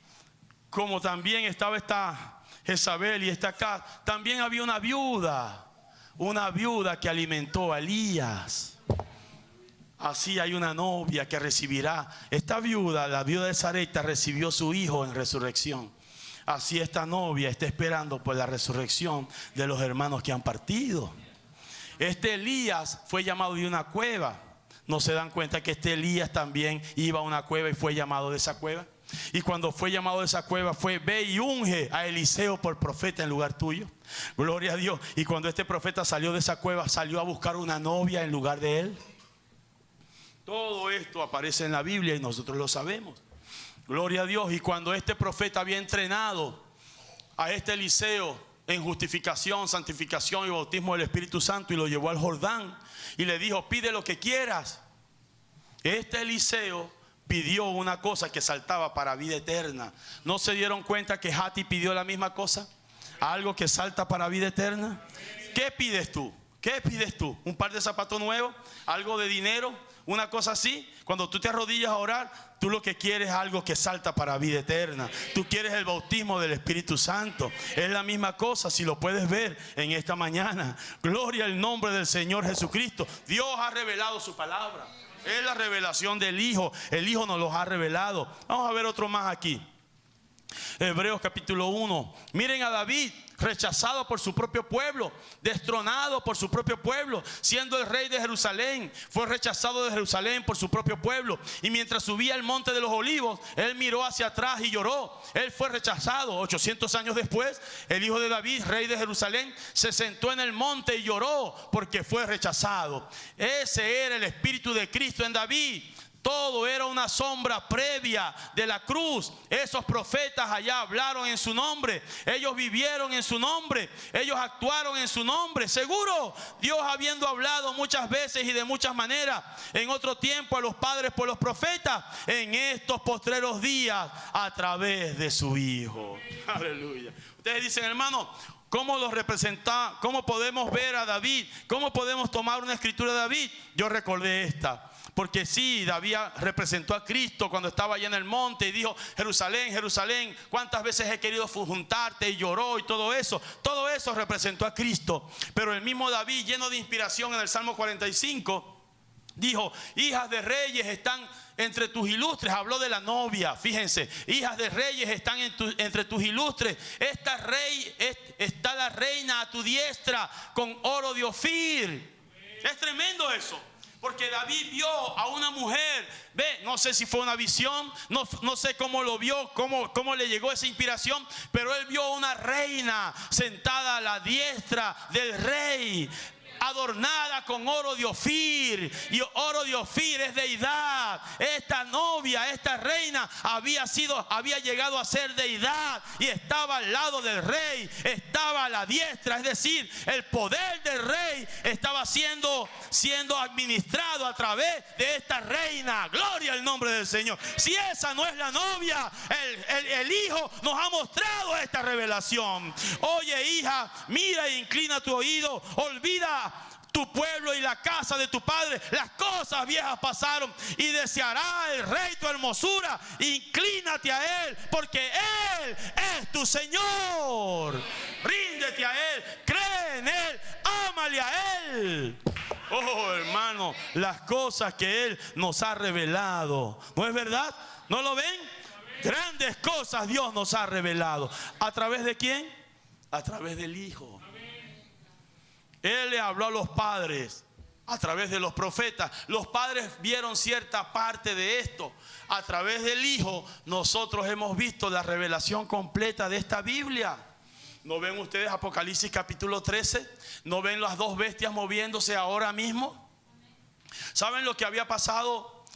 como también estaba esta Jezabel y esta Acab, también había una viuda que alimentó a Elías. Así hay una novia que recibirá. Esta viuda, la viuda de Sarepta, recibió su hijo en resurrección. Así esta novia está esperando por la resurrección de los hermanos que han partido. Este Elías fue llamado de una cueva. ¿No se dan cuenta que este Elías también iba a una cueva y fue llamado de esa cueva? Y cuando fue llamado de esa cueva fue: ve y unge a Eliseo por profeta en lugar tuyo. Gloria a Dios. Y cuando este profeta salió de esa cueva, salió a buscar una novia en lugar de él. Todo esto aparece en la Biblia y nosotros lo sabemos. Gloria a Dios. Y cuando este profeta había entrenado a este Eliseo en justificación, santificación y bautismo del Espíritu Santo, y lo llevó al Jordán y le dijo: pide lo que quieras, este Eliseo pidió una cosa que saltaba para vida eterna. ¿No se dieron cuenta que Hati pidió la misma cosa? Algo que salta para vida eterna. ¿Qué pides tú? ¿Qué pides tú? ¿Un par de zapatos nuevos? ¿Algo de dinero? ¿Una cosa así? Cuando tú te arrodillas a orar, tú lo que quieres es algo que salta para vida eterna. Tú quieres el bautismo del Espíritu Santo. Es la misma cosa, si lo puedes ver en esta mañana. Gloria al nombre del Señor Jesucristo. Dios ha revelado su palabra. Es la revelación del Hijo. El Hijo nos los ha revelado. Vamos a ver otro más aquí. Hebreos capítulo 1. Miren a David, rechazado por su propio pueblo, destronado por su propio pueblo, siendo el rey de Jerusalén. Fue rechazado de Jerusalén por su propio pueblo. Y mientras subía el monte de los olivos, él miró hacia atrás y lloró. Él fue rechazado. 800 años después, el hijo de David, rey de Jerusalén, se sentó en el monte y lloró porque fue rechazado. Ese era el espíritu de Cristo en David. Todo era una sombra previa de la cruz. Esos profetas allá hablaron en su nombre. Ellos vivieron en su nombre. Ellos actuaron en su nombre. Seguro, Dios habiendo hablado muchas veces y de muchas maneras en otro tiempo a los padres por los profetas, en estos postreros días a través de su Hijo. Aleluya. Ustedes dicen, hermano, ¿cómo los representa? ¿Cómo podemos ver a David? ¿Cómo podemos tomar una escritura de David? Yo recordé esta. Porque sí, David representó a Cristo cuando estaba allá en el monte y dijo: Jerusalén, Jerusalén, cuántas veces he querido juntarte, y lloró y todo eso. Todo eso representó a Cristo. Pero el mismo David, lleno de inspiración, en el Salmo 45 dijo: hijas de reyes están entre tus ilustres. Habló de la novia, fíjense: hijas de reyes están entre tus ilustres. Está la reina a tu diestra con oro de Ofir. Es tremendo eso. Porque David vio a una mujer, no sé si fue una visión, no sé cómo lo vio, cómo le llegó esa inspiración, pero él vio a una reina sentada a la diestra del rey, adornada con oro de Ofir. Y oro de Ofir es deidad. Esta novia, esta reina había llegado a ser deidad y estaba al lado del rey, estaba a la diestra. Es decir, el poder del rey estaba siendo administrado a través de esta reina. Gloria al nombre del Señor. Si esa no es la novia, el Hijo nos ha mostrado esta revelación. Oye, hija, mira e inclina tu oído. Olvida tu pueblo y la casa de tu padre. Las cosas viejas pasaron y deseará el rey tu hermosura. Inclínate a él, porque él es tu Señor. Ríndete a él, cree en él, ámale a él. Oh, hermano, las cosas que Él nos ha revelado. ¿No es verdad? ¿No lo ven? Grandes cosas Dios nos ha revelado. ¿A través de quién? A través del Hijo. Él le habló a los padres a través de los profetas. Los padres vieron cierta parte de esto. A través del Hijo nosotros hemos visto la revelación completa de esta Biblia. ¿No ven ustedes Apocalipsis capítulo 13? ¿No ven las dos bestias moviéndose ahora mismo? ¿Saben lo que había pasado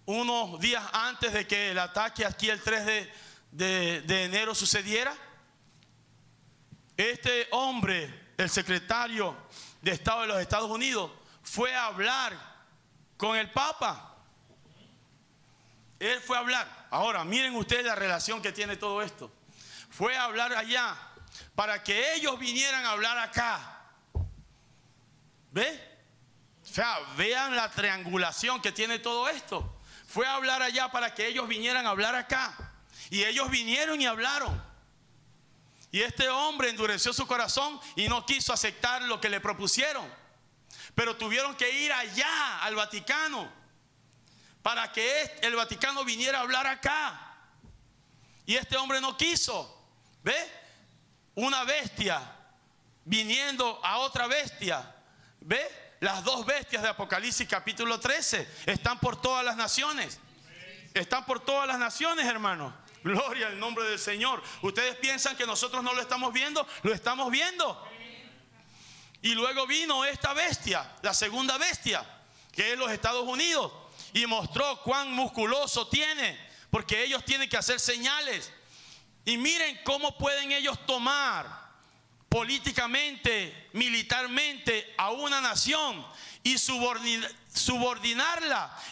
unos días antes de que el ataque aquí el 3 de enero sucediera? Este hombre, el secretario de Estado de los Estados Unidos, fue a hablar con el Papa. Él fue a hablar. Ahora, miren ustedes la relación que tiene todo esto. Fue a hablar allá para que ellos vinieran a hablar acá. ¿Ve? O sea, vean la triangulación que tiene todo esto. Fue a hablar allá para que ellos vinieran a hablar acá. Y ellos vinieron y hablaron. Y este hombre endureció su corazón y no quiso aceptar lo que le propusieron. Pero tuvieron que ir allá al Vaticano para que el Vaticano viniera a hablar acá. Y este hombre no quiso. ¿Ve? Una bestia viniendo a otra bestia. ¿Ve? Las dos bestias de Apocalipsis capítulo 13 están por todas las naciones. Están por todas las naciones, hermanos. Gloria al nombre del Señor. Ustedes piensan que nosotros no lo estamos viendo. Lo estamos viendo. Y luego vino esta bestia, la segunda bestia, que es los Estados Unidos, y mostró cuán musculoso tiene, porque ellos tienen que hacer señales. Y miren cómo pueden ellos tomar políticamente, militarmente a una nación y subordinarla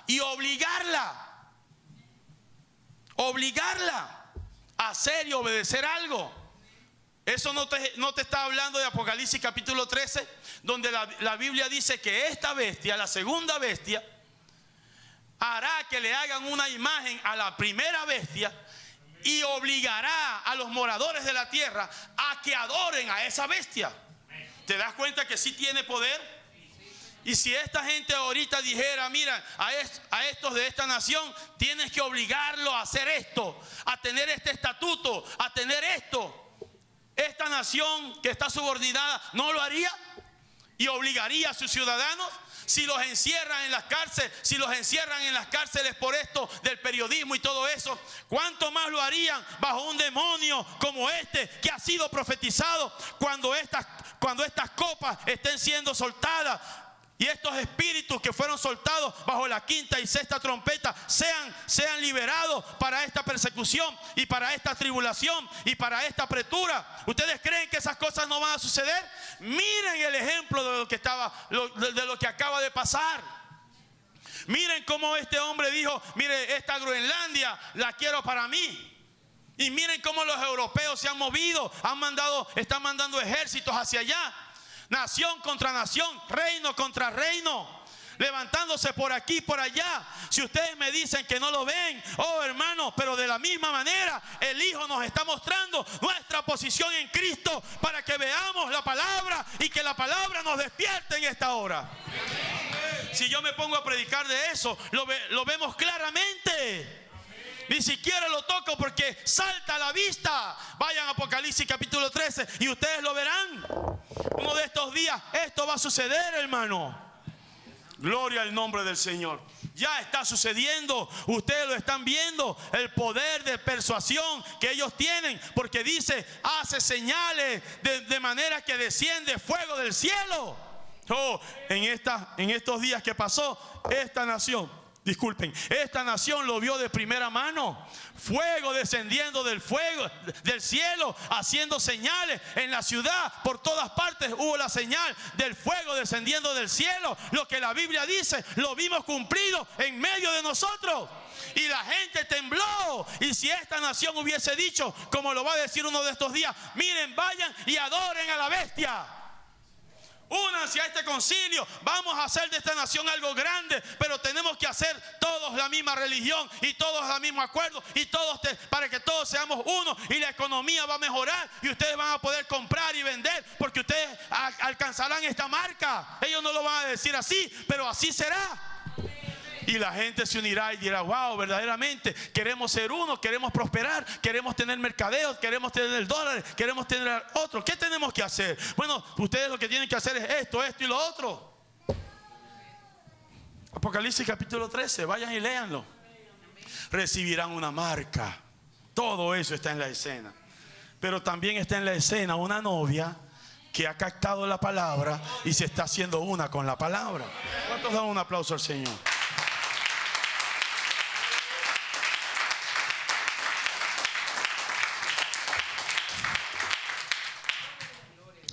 y obligarla a hacer y obedecer algo. Eso no te está hablando de Apocalipsis capítulo 13, donde la Biblia dice que esta bestia, la segunda bestia, hará que le hagan una imagen a la primera bestia y obligará a los moradores de la tierra a que adoren a esa bestia. ¿Te das cuenta que sí tiene poder? Y si esta gente ahorita dijera, mira, a estos de esta nación tienes que obligarlo a hacer esto, a tener este estatuto, a tener esto, esta nación que está subordinada no lo haría y obligaría a sus ciudadanos. Si los encierran en las cárceles, por esto del periodismo y todo eso, ¿cuánto más lo harían bajo un demonio como este que ha sido profetizado cuando estas copas estén siendo soltadas? Y estos espíritus que fueron soltados bajo la quinta y sexta trompeta sean liberados para esta persecución y para esta tribulación y para esta apretura. ¿Ustedes creen que esas cosas no van a suceder? Miren el ejemplo de lo que acaba de pasar. Miren cómo este hombre dijo, mire, esta Groenlandia la quiero para mí. Y miren cómo los europeos se han movido, están mandando ejércitos hacia allá. Nación contra nación, reino contra reino, levantándose por aquí, por allá. Si ustedes me dicen que no lo ven, oh hermano, pero de la misma manera el Hijo nos está mostrando nuestra posición en Cristo para que veamos la palabra y que la palabra nos despierte en esta hora. Si yo me pongo a predicar de eso, lo vemos claramente. Ni siquiera lo toco porque salta a la vista. Vayan a Apocalipsis capítulo 13 y ustedes lo verán. Uno de estos días esto va a suceder, hermano. Gloria al nombre del Señor. Ya está sucediendo. Ustedes lo están viendo. El poder de persuasión que ellos tienen. Porque dice, hace señales de manera que desciende fuego del cielo. Oh, en estos días que pasó, esta nación lo vio de primera mano. Fuego descendiendo del cielo, haciendo señales en la ciudad. Por todas partes hubo la señal del fuego descendiendo del cielo. Lo que la Biblia dice, lo vimos cumplido en medio de nosotros. Y la gente tembló. Y si esta nación hubiese dicho, como lo va a decir uno de estos días, miren, vayan y adoren a la bestia. Únanse a este concilio. Vamos a hacer de esta nación algo grande, pero tenemos que hacer todos la misma religión y todos el mismo acuerdo y todos para que todos seamos uno, y la economía va a mejorar y ustedes van a poder comprar y vender porque ustedes alcanzarán esta marca. Ellos no lo van a decir así, pero así será. Y la gente se unirá y dirá: wow, verdaderamente queremos ser uno, queremos prosperar, queremos tener mercadeos, queremos tener el dólar, queremos tener otro. ¿Qué tenemos que hacer? Bueno, ustedes lo que tienen que hacer es esto y lo otro. Apocalipsis capítulo 13, vayan y léanlo. Recibirán una marca. Todo eso está en la escena. Pero también está en la escena una novia que ha captado la palabra y se está haciendo una con la palabra. ¿Cuántos dan un aplauso al Señor?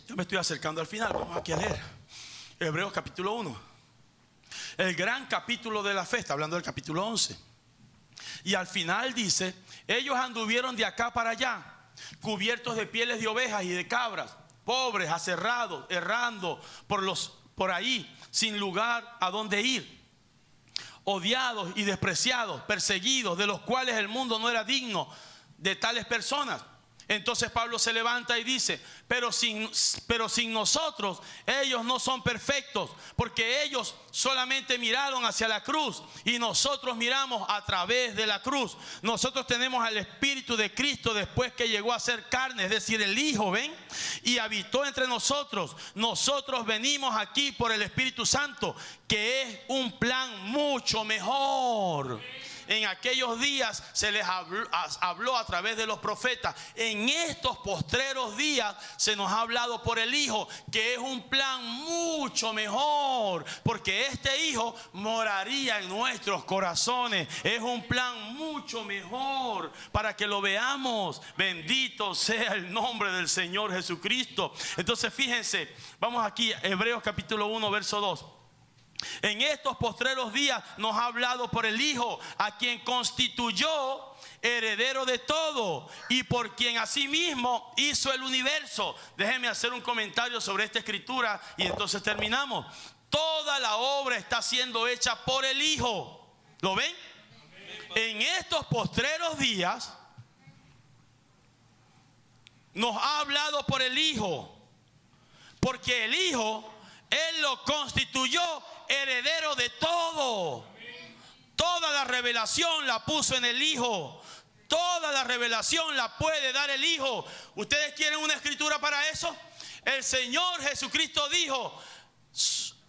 Ya me estoy acercando al final. Vamos aquí a leer Hebreos capítulo 1. El gran capítulo de la fe. Está hablando del capítulo 11. Y al final dice: ellos anduvieron de acá para allá, cubiertos de pieles de ovejas y de cabras, pobres, aserrados, errando por ahí, sin lugar a donde ir, odiados y despreciados, perseguidos, de los cuales el mundo no era digno de tales personas. Entonces Pablo se levanta y dice: pero sin nosotros ellos no son perfectos, porque ellos solamente miraron hacia la cruz y nosotros miramos a través de la cruz. Nosotros tenemos al Espíritu de Cristo después que llegó a ser carne, es decir, el Hijo, ¿ven? Y habitó entre nosotros. Nosotros venimos aquí por el Espíritu Santo, que es un plan mucho mejor. En aquellos días se les habló a través de los profetas. En estos postreros días se nos ha hablado por el Hijo, que es un plan mucho mejor, porque este Hijo moraría en nuestros corazones. Es un plan mucho mejor para que lo veamos. Bendito sea el nombre del Señor Jesucristo. Entonces fíjense, vamos aquí, Hebreos capítulo 1, verso 2. En estos postreros días nos ha hablado por el Hijo, a quien constituyó heredero de todo y por quien asimismo hizo el universo. Déjenme hacer un comentario sobre esta escritura y entonces terminamos. Toda la obra está siendo hecha por el Hijo. ¿Lo ven? En estos postreros días nos ha hablado por el Hijo, porque el Hijo, Él lo constituyó heredero de todo. Toda la revelación la puso en el Hijo. Toda la revelación la puede dar el Hijo. ¿Ustedes quieren una escritura para eso? El Señor Jesucristo dijo: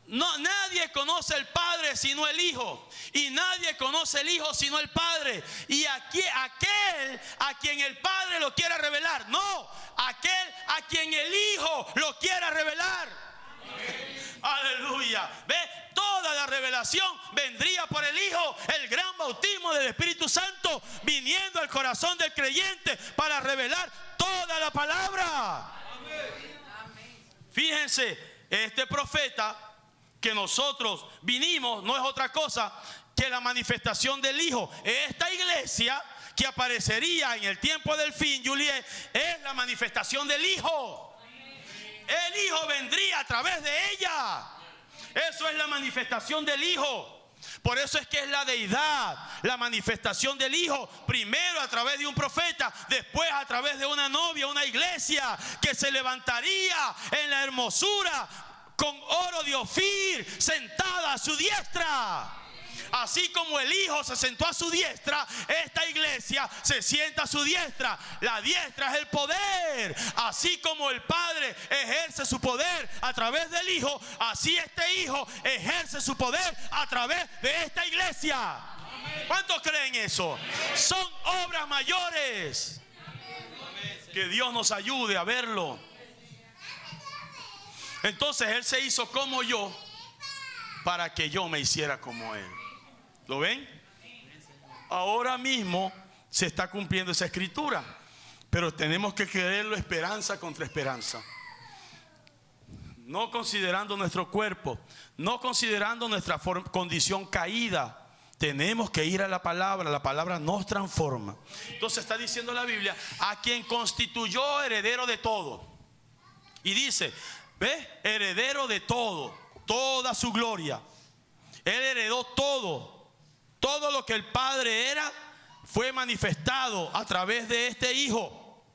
no, nadie conoce el Padre sino el Hijo, y nadie conoce el Hijo sino el Padre. Y aquel a quien el Padre lo quiera revelar, no, aquel a quien el Hijo lo quiera revelar. Aleluya. ¿Ve? Toda la revelación vendría por el Hijo. El gran bautismo del Espíritu Santo viniendo al corazón del creyente para revelar toda la palabra. Fíjense, este profeta que nosotros vinimos no es otra cosa que la manifestación del Hijo. Esta iglesia que aparecería en el tiempo del fin, Juliet, es la manifestación del Hijo. El Hijo vendría a través de ella. Eso es la manifestación del Hijo. Por eso es que es la deidad, la manifestación del Hijo. Primero a través de un profeta, después a través de una novia, una iglesia que se levantaría en la hermosura con oro de Ofir, sentada a su diestra. Así como el Hijo se sentó a su diestra, esta iglesia se sienta a su diestra. La diestra es el poder. Así como el Padre ejerce su poder a través del Hijo, así este Hijo ejerce su poder a través de esta iglesia. ¿Cuántos creen eso? Son obras mayores. Que Dios nos ayude a verlo. Entonces Él se hizo como yo para que yo me hiciera como Él. ¿Lo ven? Ahora mismo se está cumpliendo esa escritura, pero tenemos que creerlo esperanza contra esperanza. No considerando nuestro cuerpo, no considerando nuestra condición caída. Tenemos que ir a la palabra nos transforma. Entonces está diciendo la Biblia: a quien constituyó heredero de todo. Y dice, ¿Ves? Heredero de todo, toda su gloria. Él heredó todo. Todo lo que el Padre era fue manifestado a través de este Hijo.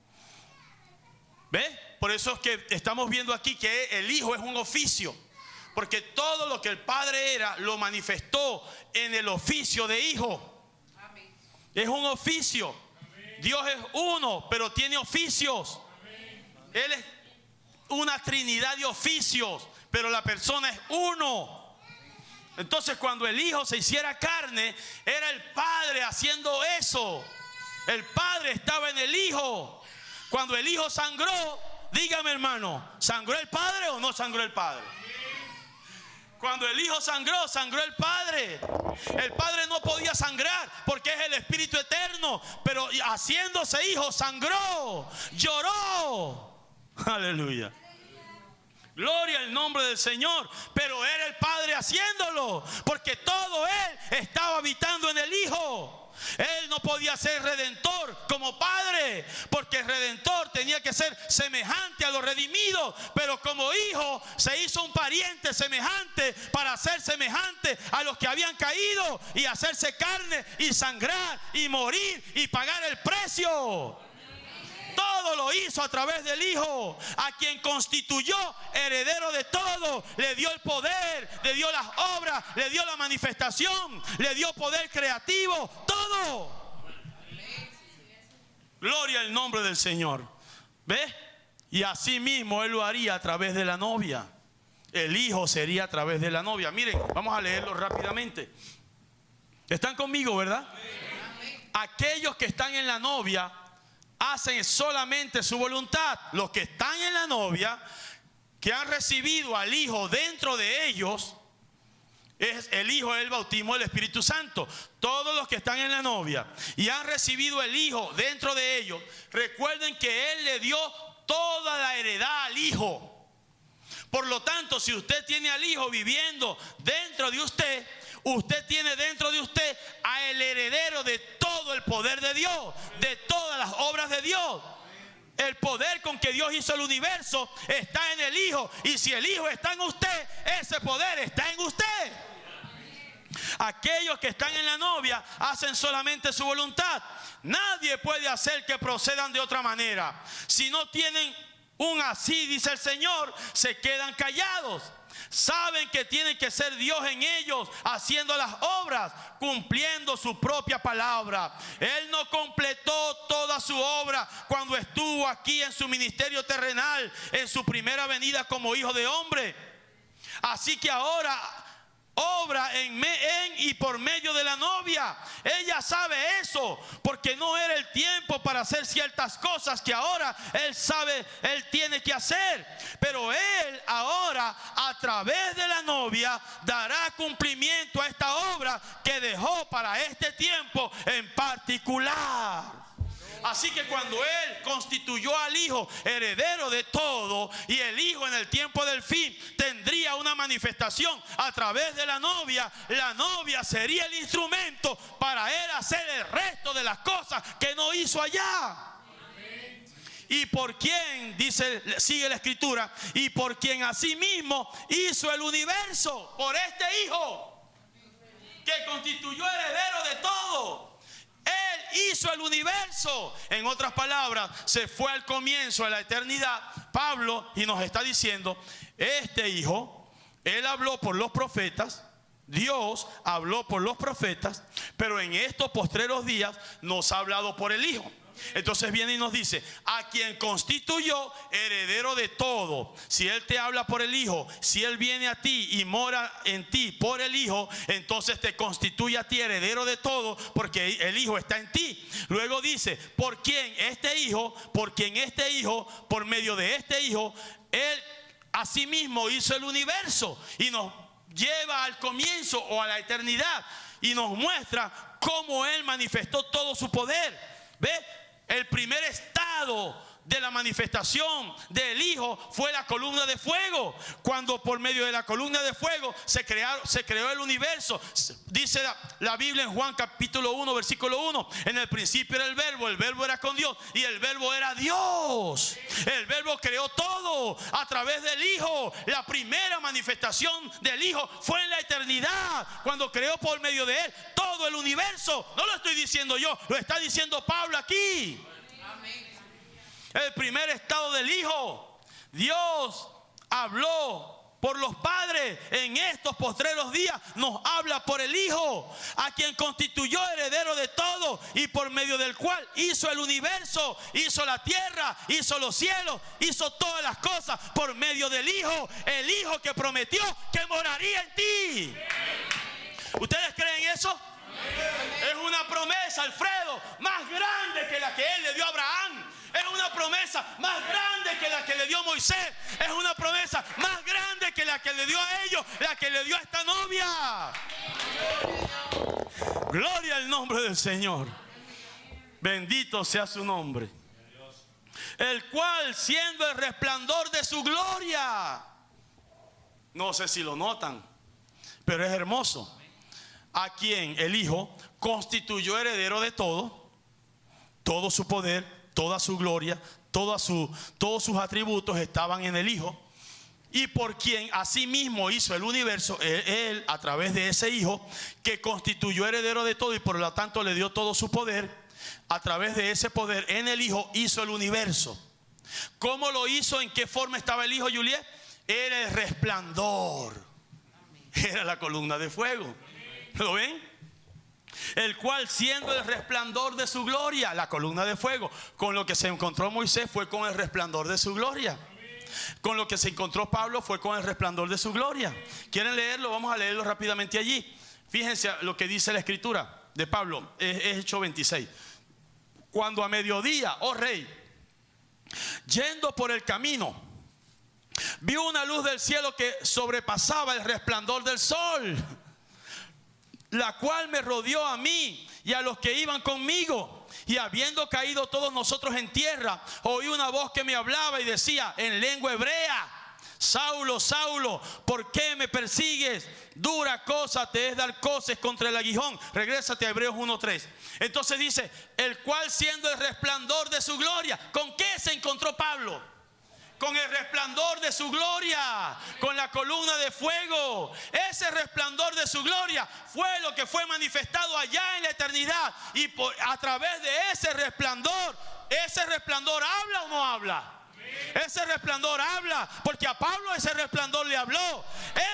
¿Ves? Por eso es que estamos viendo aquí que el Hijo es un oficio. Porque todo lo que el Padre era lo manifestó en el oficio de Hijo. Amén. Es un oficio. Amén. Dios es uno, pero tiene oficios. Amén. Él es una trinidad de oficios, pero la persona es uno. Entonces cuando el Hijo se hiciera carne, era el Padre haciendo eso. El Padre estaba en el Hijo. Cuando el Hijo sangró, dígame hermano, ¿sangró el Padre o no sangró el Padre? Cuando el Hijo sangró, sangró el Padre. El Padre no podía sangrar porque es el Espíritu eterno, pero haciéndose Hijo sangró, lloró. Aleluya. Gloria al nombre del Señor. Pero era el Padre haciéndolo, porque todo Él estaba habitando en el Hijo. Él no podía ser redentor como Padre, porque el redentor tenía que ser semejante a los redimidos, pero como Hijo se hizo un pariente semejante para ser semejante a los que habían caído y hacerse carne y sangrar y morir y pagar el precio. Todo lo hizo a través del Hijo, a quien constituyó heredero de todo. Le dio el poder, le dio las obras, le dio la manifestación, le dio poder creativo, todo. Gloria al nombre del Señor. ¿Ves? Y así mismo Él lo haría a través de la novia. El Hijo sería a través de la novia. Miren, vamos a leerlo rápidamente. ¿Están conmigo, verdad? Aquellos que están en la novia hacen solamente su voluntad. Los que están en la novia, que han recibido al Hijo dentro de ellos, es el Hijo, el bautismo del Espíritu Santo. Todos los que están en la novia y han recibido el Hijo dentro de ellos, recuerden que Él le dio toda la heredad al Hijo. Por lo tanto, si usted tiene al Hijo viviendo dentro de usted, usted tiene dentro de usted a el heredero de todo el poder de Dios, de todas las obras de Dios. El poder con que Dios hizo el universo está en el Hijo, y si el Hijo está en usted, ese poder está en usted. Aquellos que están en la novia hacen solamente su voluntad. Nadie puede hacer que procedan de otra manera. Si no tienen un así, dice el Señor, se quedan callados. Saben que tiene que ser Dios en ellos, haciendo las obras, cumpliendo su propia palabra. Él no completó toda su obra cuando estuvo aquí en su ministerio terrenal, en su primera venida como Hijo de Hombre. Así que ahora obra en y por medio de la novia. Ella sabe eso, porque no era el tiempo para hacer ciertas cosas que ahora Él sabe, Él tiene que hacer. Pero Él ahora, a través de la novia, dará cumplimiento a esta obra que dejó para este tiempo en particular. Así que cuando Él constituyó al Hijo heredero de todo, y el Hijo en el tiempo del fin tendría una manifestación a través de la novia sería el instrumento para Él hacer el resto de las cosas que no hizo allá. Y por quien, dice, sigue la escritura, y por quien asimismo hizo el universo, por este Hijo que constituyó heredero de todo. Él hizo el universo. En otras palabras, se fue al comienzo, a la eternidad, Pablo, y nos está diciendo, este Hijo, Él habló por los profetas, Dios habló por los profetas, pero en estos postreros días nos ha hablado por el Hijo. Entonces viene y nos dice, a quien constituyó heredero de todo. Si Él te habla por el Hijo, si Él viene a ti y mora en ti por el Hijo, entonces te constituye a ti heredero de todo, porque el Hijo está en ti. Luego dice, por quien este Hijo, por medio de este Hijo, Él asimismo hizo el universo, y nos lleva al comienzo o a la eternidad, y nos muestra cómo Él manifestó todo su poder. ¿Ve? El primer estado de la manifestación del Hijo fue la columna de fuego. Cuando por medio de la columna de fuego se creó el universo. Dice la Biblia en Juan capítulo 1 versículo 1: en el principio era el verbo era con Dios y el verbo era Dios. El verbo creó todo a través del Hijo. La primera manifestación del Hijo fue en la eternidad, cuando creó por medio de Él todo el universo. No lo estoy diciendo yo, lo está diciendo Pablo aquí. El primer estado del Hijo. Dios habló por los padres. En estos postreros días nos habla por el Hijo, a quien constituyó heredero de todo y por medio del cual hizo el universo, hizo la tierra, hizo los cielos, hizo todas las cosas por medio del Hijo. El Hijo que prometió que moraría en ti. ¿Ustedes creen eso? Es una promesa, Alfredo, más grande que la que Él le dio a Abraham. Es una promesa más grande que la que le dio a Moisés. Es una promesa más grande que la que le dio a ellos, la que le dio a esta novia. Gloria al nombre del Señor. Bendito sea su nombre. El cual, siendo el resplandor de su gloria. No sé si lo notan, pero es hermoso. A quien el Hijo constituyó heredero de todo, todo su poder, toda su gloria, todos sus atributos estaban en el Hijo. Y por quien asimismo hizo el universo, Él a través de ese Hijo que constituyó heredero de todo y por lo tanto le dio todo su poder, a través de ese poder en el Hijo hizo el universo. ¿Cómo lo hizo? ¿En qué forma estaba el Hijo, Juliet? Era el resplandor, era la columna de fuego. ¿Lo ven? El cual, siendo el resplandor de su gloria, la columna de fuego, con lo que se encontró Moisés fue con el resplandor de su gloria. Con lo que se encontró Pablo fue con el resplandor de su gloria. ¿Quieren leerlo? Vamos a leerlo rápidamente allí. Fíjense lo que dice la escritura de Pablo, es Hechos 26. Cuando a mediodía, oh rey, yendo por el camino, vio una luz del cielo que sobrepasaba el resplandor del sol, la cual me rodeó a mí y a los que iban conmigo. Y habiendo caído todos nosotros en tierra, oí una voz que me hablaba y decía en lengua hebrea: Saulo, Saulo, ¿por qué me persigues? Dura cosa te es dar coces contra el aguijón. Regrésate a Hebreos 1:3. Entonces dice, el cual siendo el resplandor de su gloria. ¿Con qué se encontró Pablo? Con el resplandor de su gloria, con la columna de fuego. Ese resplandor de su gloria fue lo que fue manifestado allá en la eternidad. Y a través de ese resplandor habla o no habla. Ese resplandor habla, porque a Pablo ese resplandor le habló.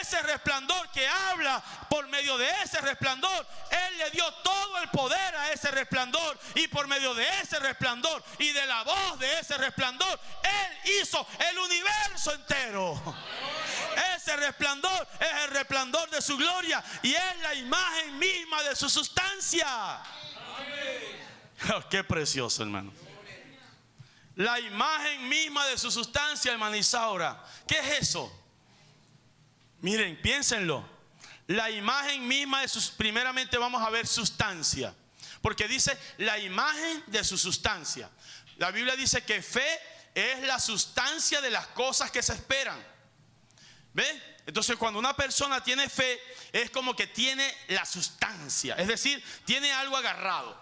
Ese resplandor que habla, por medio de ese resplandor, Él le dio todo el poder a ese resplandor. Y por medio de ese resplandor y de la voz de ese resplandor, Él hizo el universo entero. Ese resplandor es el resplandor de su gloria y es la imagen misma de su sustancia. Oh, qué precioso, hermano. La imagen misma de su sustancia, hermana Isaura. ¿Qué es eso? Miren, piénsenlo. La imagen misma de sus... Primeramente vamos a ver sustancia, porque dice la imagen de su sustancia. La Biblia dice que fe es la sustancia de las cosas que se esperan. ¿Ven? Entonces cuando una persona tiene fe, es como que tiene la sustancia. Es decir, tiene algo agarrado,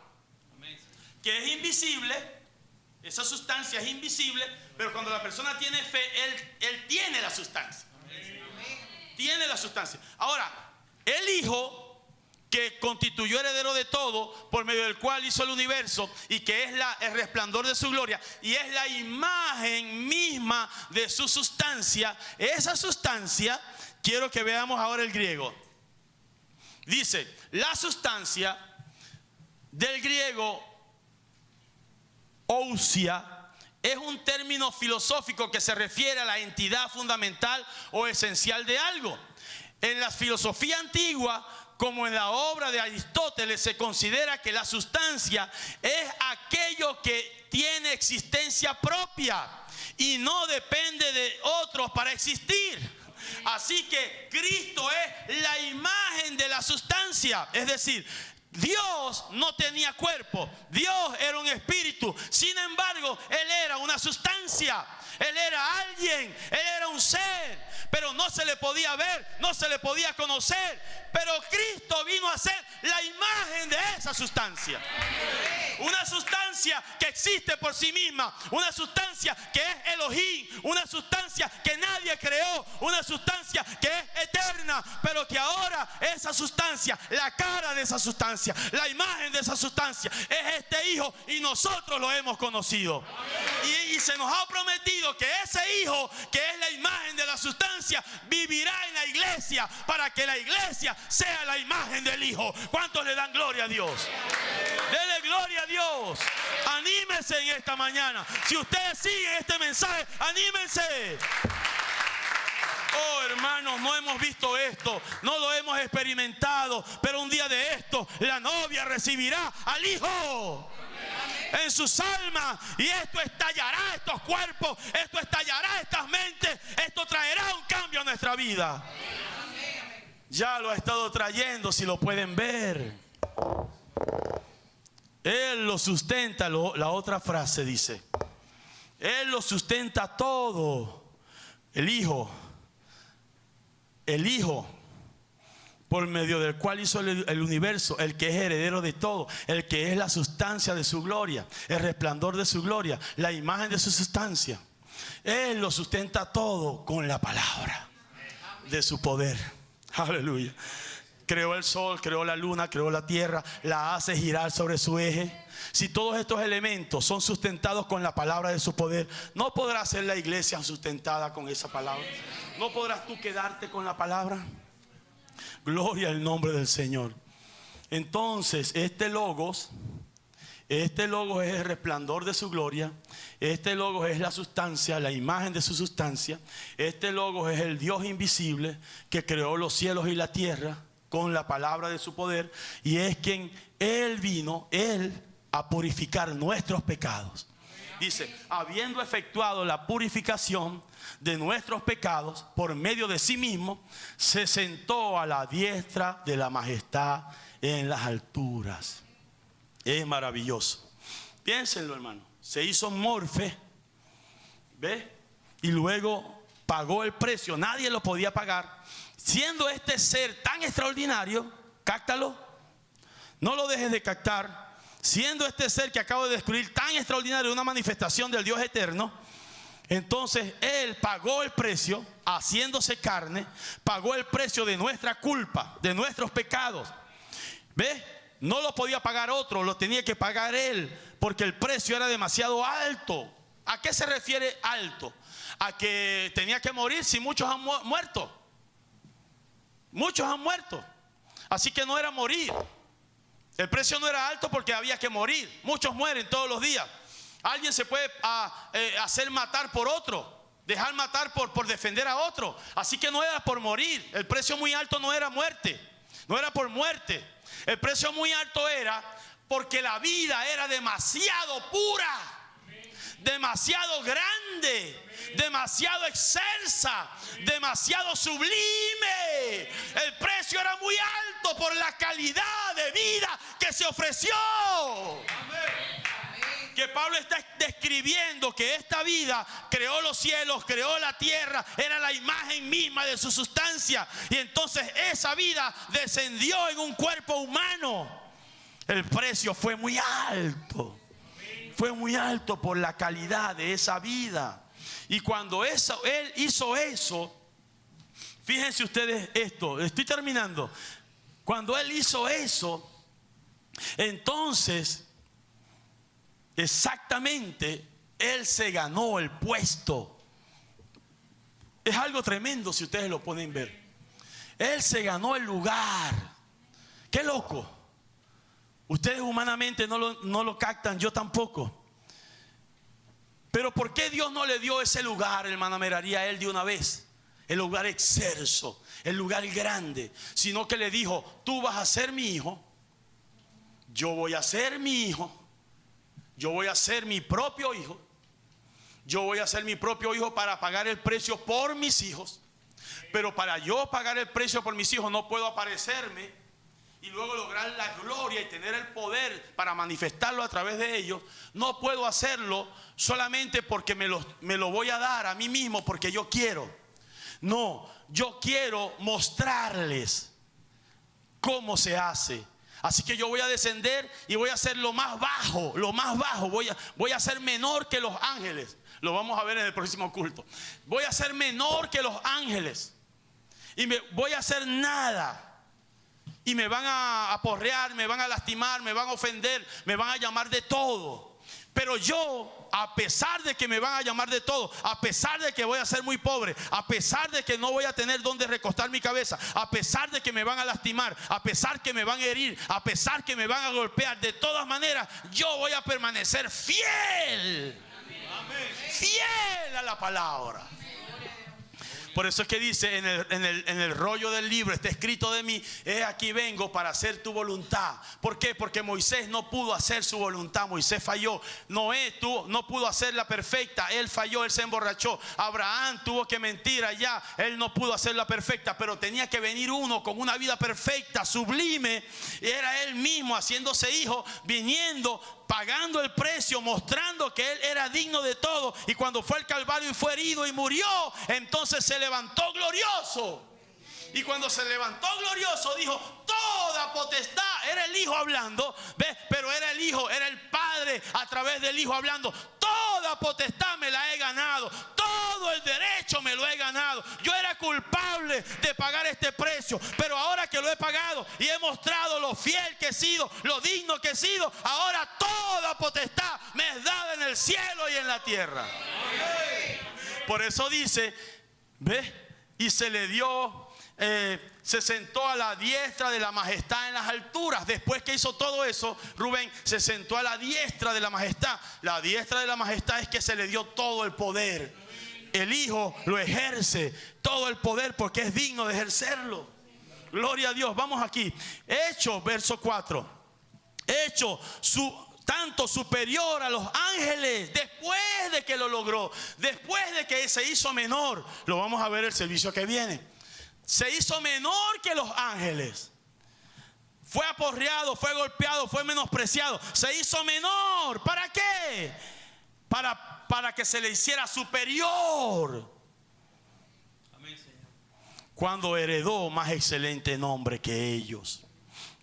que es invisible. Esa sustancia es invisible, pero cuando la persona tiene fe, él tiene la sustancia. Tiene la sustancia. Ahora, el Hijo que constituyó heredero de todo, por medio del cual hizo el universo, y que es el resplandor de su gloria, y es la imagen misma de su sustancia. Esa sustancia, quiero que veamos ahora el griego. Dice, la sustancia del griego ousia es un término filosófico que se refiere a la entidad fundamental o esencial de algo. En la filosofía antigua, como en la obra de Aristóteles, se considera que la sustancia es aquello que tiene existencia propia y no depende de otros para existir. Así que Cristo es la imagen de la sustancia, es decir, Dios no tenía cuerpo, Dios era un espíritu. Sin embargo, Él era una sustancia, Él era alguien, Él era un ser, pero no se le podía ver, no se le podía conocer. Pero Cristo vino a ser la imagen de esa sustancia. Una sustancia que existe por sí misma, una sustancia que es Elohim, una sustancia que nadie creó, una sustancia que es eterna, pero que ahora esa sustancia, la cara de esa sustancia, la imagen de esa sustancia es este Hijo, y nosotros lo hemos conocido. Y se nos ha prometido que ese Hijo, que es la imagen de la sustancia, vivirá en la iglesia para que la iglesia sea la imagen del Hijo. ¿Cuántos le dan gloria a Dios? Dele gloria a Dios. Anímense en esta mañana. Si ustedes siguen este mensaje, anímense. Oh, hermanos, no hemos visto esto, no lo hemos experimentado, pero un día de esto la novia recibirá al Hijo en sus almas, y esto estallará estos cuerpos, esto estallará estas mentes, esto traerá un cambio a nuestra vida. Ya lo ha estado trayendo, si lo pueden ver. Él lo sustenta. La otra frase dice: Él lo sustenta todo. El Hijo, por medio del cual hizo el universo, el que es heredero de todo, el que es la sustancia de su gloria, el resplandor de su gloria, la imagen de su sustancia. Él lo sustenta todo con la palabra de su poder. Aleluya. Creó el sol, creó la luna, creó la tierra, la hace girar sobre su eje. Si todos estos elementos son sustentados con la palabra de su poder, ¿no podrá ser la iglesia sustentada con esa palabra? ¿No podrás tú quedarte con la palabra? Gloria al nombre del Señor. Entonces, este logos es el resplandor de su gloria. Este logos es la sustancia, la imagen de su sustancia. Este logos es el Dios invisible que creó los cielos y la tierra con la palabra de su poder, y es quien Él vino, Él, a purificar nuestros pecados. Dice, habiendo efectuado la purificación de nuestros pecados por medio de sí mismo, se sentó a la diestra de la majestad en las alturas. Es maravilloso. Piénsenlo, hermano. Se hizo morfe, ¿ve? Y luego pagó el precio. Nadie lo podía pagar. Siendo este ser tan extraordinario, cáctalo, no lo dejes de captar. Siendo este ser que acabo de descubrir tan extraordinario, una manifestación del Dios eterno, entonces Él pagó el precio, haciéndose carne, pagó el precio de nuestra culpa, de nuestros pecados. ¿Ves? No lo podía pagar otro, lo tenía que pagar Él, porque el precio era demasiado alto. ¿A qué se refiere alto? A que tenía que morir. Si muchos han muerto. Muchos han muerto. Así que no era morir. El precio no era alto porque había que morir. Muchos mueren todos los días. Alguien se puede hacer matar por otro, dejar matar por defender a otro. Así que no era por morir. El precio muy alto no era muerte. No era por muerte. El precio muy alto era porque la vida era demasiado pura, demasiado grande, demasiado excelsa, demasiado sublime. El precio era muy alto por la calidad de vida que se ofreció. Que Pablo está describiendo que esta vida creó los cielos, creó la tierra, era la imagen misma de su sustancia, y entonces esa vida descendió en un cuerpo humano. El precio fue muy alto. Fue muy alto por la calidad de esa vida. Y cuando Él hizo eso, fíjense ustedes esto, estoy terminando. Cuando Él hizo eso, entonces exactamente Él se ganó el puesto. Es algo tremendo si ustedes lo pueden ver. Él se ganó el lugar. Qué loco. Ustedes humanamente no lo captan, yo tampoco. Pero ¿por qué Dios no le dio ese lugar, hermana Meraría, a Él de una vez? El lugar excelso, el lugar grande. Sino que le dijo, tú vas a ser mi hijo, yo voy a ser mi hijo, yo voy a ser mi propio hijo, yo voy a ser mi propio hijo para pagar el precio por mis hijos. Pero para yo pagar el precio por mis hijos no puedo aparecerme y luego lograr mostrar la gloria y tener el poder para manifestarlo a través de ellos, no puedo hacerlo solamente porque me lo voy a dar a mí mismo porque yo quiero. No, yo quiero mostrarles cómo se hace. Así que yo voy a descender y voy a hacer lo más bajo, voy a ser menor que los ángeles. Lo vamos a ver en el próximo culto. Voy a ser menor que los ángeles y voy a hacer nada. Y me van a aporrear, me van a lastimar, me van a ofender, me van a llamar de todo. Pero yo, a pesar de que me van a llamar de todo, a pesar de que voy a ser muy pobre, a pesar de que no voy a tener donde recostar mi cabeza, a pesar de que me van a lastimar, a pesar que me van a herir, a pesar que me van a golpear, de todas maneras, yo voy a permanecer fiel. Fiel a la palabra. Por eso es que dice en el rollo del libro, está escrito de mí: he aquí vengo para hacer tu voluntad. ¿Por qué? Porque Moisés no pudo hacer su voluntad. Moisés falló. Noé no pudo hacerla perfecta. Él falló, él se emborrachó. Abraham tuvo que mentir allá. Él no pudo hacerla perfecta. Pero tenía que venir uno con una vida perfecta, sublime. Y era él mismo haciéndose hijo, viniendo, pagando el precio, mostrando que él era digno de todo. Y cuando fue al Calvario y fue herido y murió, entonces se levantó glorioso. Y cuando se levantó glorioso dijo: toda potestad. Era el Hijo hablando, ¿ves? Pero era el Hijo, era el Padre a través del Hijo hablando. Toda potestad me la he ganado, todo el derecho me lo he ganado. Yo era culpable de pagar este precio, pero ahora que lo he pagado y he mostrado lo fiel que he sido, lo digno que he sido, ahora toda potestad me es dada en el cielo y en la tierra. Por eso dice, ¿ves? Y se le dio, se sentó a la diestra de la majestad en las alturas. Después que hizo todo eso, Rubén se sentó a la diestra de la majestad. La diestra de la majestad es que se le dio todo el poder. El Hijo lo ejerce, todo el poder, porque es digno de ejercerlo. Gloria a Dios. Vamos aquí. Hechos, verso 4. Hechos, tanto superior a los ángeles, después de que lo logró, después de que se hizo menor. Lo vamos a ver el servicio que viene. Se hizo menor que los ángeles. Fue aporreado, fue golpeado, fue menospreciado. Se hizo menor. ¿Para qué? Para que se le hiciera superior. Amén, Señor. Cuando heredó más excelente nombre que ellos.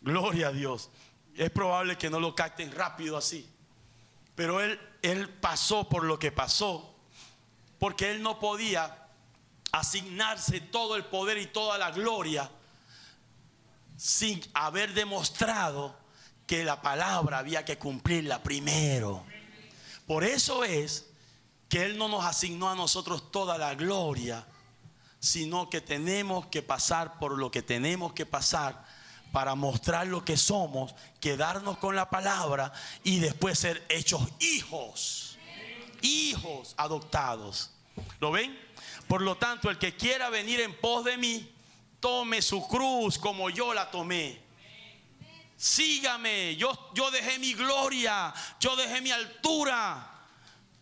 Gloria a Dios. Es probable que no lo capten rápido así, pero él pasó por lo que pasó, porque él no podía asignarse todo el poder y toda la gloria sin haber demostrado que la palabra había que cumplirla primero. Por eso es que él no nos asignó a nosotros toda la gloria, sino que tenemos que pasar por lo que tenemos que pasar para mostrar lo que somos, quedarnos con la palabra y después ser hechos hijos. Hijos adoptados. ¿Lo ven? Por lo tanto, el que quiera venir en pos de mí, tome su cruz como yo la tomé. Sígame. Yo dejé mi gloria, yo dejé mi altura.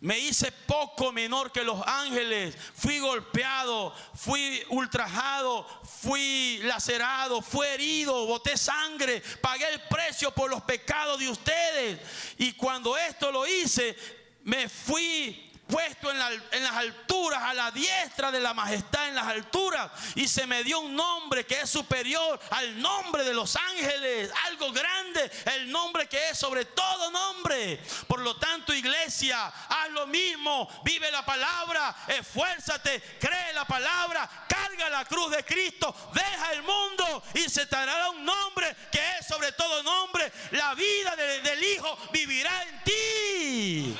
Me hice poco menor que los ángeles. Fui golpeado, fui ultrajado, fui lacerado, fui herido, boté sangre, pagué el precio por los pecados de ustedes. Y cuando esto lo hice, me fui puesto en las alturas, a la diestra de la majestad en las alturas, y se me dio un nombre que es superior al nombre de los ángeles, algo grande, el nombre que es sobre todo nombre. Por lo tanto, iglesia, haz lo mismo, vive la palabra, esfuérzate, cree la palabra, carga la cruz de Cristo, deja el mundo y se te dará un nombre que es sobre todo nombre. La vida del Hijo vivirá en ti.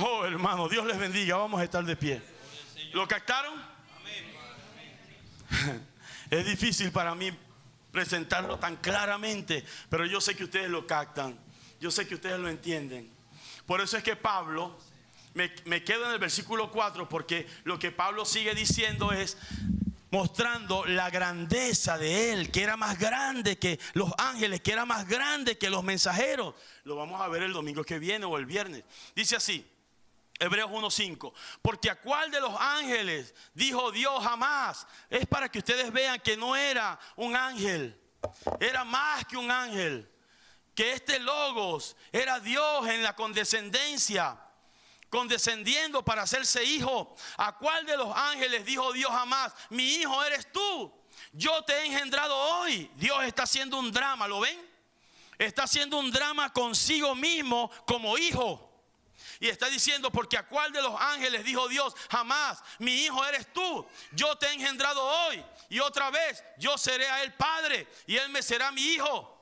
Oh, hermano, Dios les bendiga. Vamos a estar de pie. ¿Lo captaron? Es difícil para mí presentarlo tan claramente, pero yo sé que ustedes lo captan. Yo sé que ustedes lo entienden. Por eso es que Pablo, me quedo en el versículo 4, porque lo que Pablo sigue diciendo es mostrando la grandeza de él, que era más grande que los ángeles, que era más grande que los mensajeros. Lo vamos a ver el domingo que viene o el viernes. Dice así, Hebreos 1:5, porque a cuál de los ángeles dijo Dios jamás. Es para que ustedes vean que no era un ángel, Era más que un ángel. Que este Logos era Dios en la condescendencia, condescendiendo para hacerse hijo. ¿A cuál de los ángeles dijo Dios jamás: mi hijo eres tú, yo te he engendrado hoy? Dios está haciendo un drama, ¿lo ven? Está haciendo un drama consigo mismo como hijo. Y está diciendo: porque a cuál de los ángeles dijo Dios jamás: mi hijo eres tú, yo te he engendrado hoy. Y otra vez: yo seré a él padre y él me será mi hijo.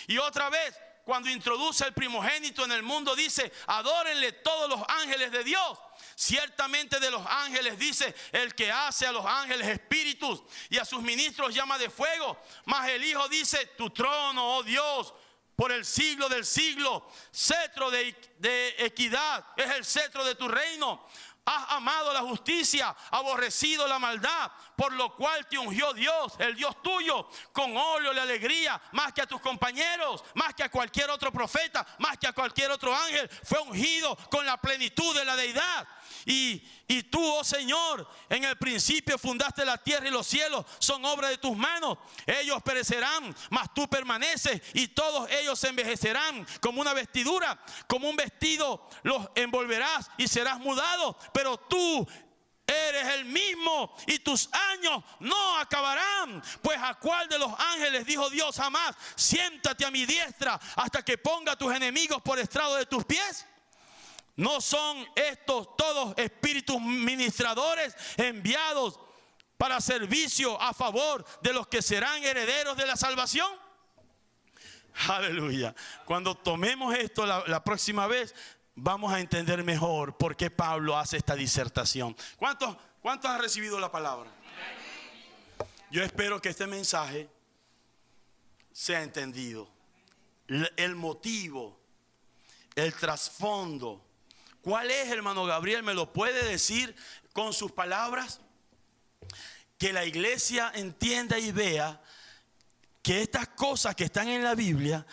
Y otra vez, cuando introduce el primogénito en el mundo, dice: adórenle todos los ángeles de Dios. Ciertamente de los ángeles dice: el que hace a los ángeles espíritus y a sus ministros llama de fuego. Mas el Hijo dice: tu trono, oh Dios, por el siglo del siglo, cetro de equidad es el cetro de tu reino. Has amado la justicia, aborrecido la maldad, por lo cual te ungió Dios, el Dios tuyo, con óleo de alegría, más que a tus compañeros, más que a cualquier otro profeta, más que a cualquier otro ángel. Fue ungido con la plenitud de la deidad. Y tú, oh Señor, en el principio fundaste la tierra y los cielos son obra de tus manos. Ellos perecerán, mas tú permaneces, y todos ellos se envejecerán como una vestidura, como un vestido los envolverás y serás mudado. Pero tú eres el mismo y tus años no acabarán. Pues a cuál de los ángeles dijo Dios jamás: siéntate a mi diestra hasta que ponga a tus enemigos por estrado de tus pies? ¿No son estos todos espíritus ministradores enviados para servicio a favor de los que serán herederos de la salvación? Aleluya. Cuando tomemos esto la próxima vez, vamos a entender mejor por qué Pablo hace esta disertación. ¿Cuántos han recibido la palabra? Yo espero que este mensaje sea entendido. El motivo, el trasfondo. ¿Cuál es, hermano Gabriel? ¿Me lo puede decir con sus palabras? Que la iglesia entienda y vea que estas cosas que están en la Biblia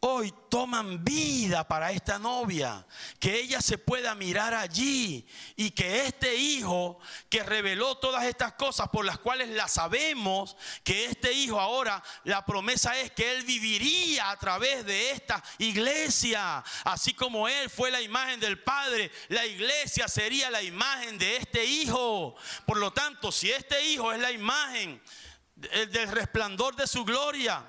hoy toman vida para esta novia, que ella se pueda mirar allí, y que este hijo que reveló todas estas cosas por las cuales la sabemos, que este hijo ahora, la promesa es que él viviría a través de esta iglesia. Así como él fue la imagen del Padre, la iglesia sería la imagen de este hijo. Por lo tanto, si este hijo es la imagen del resplandor de su gloria,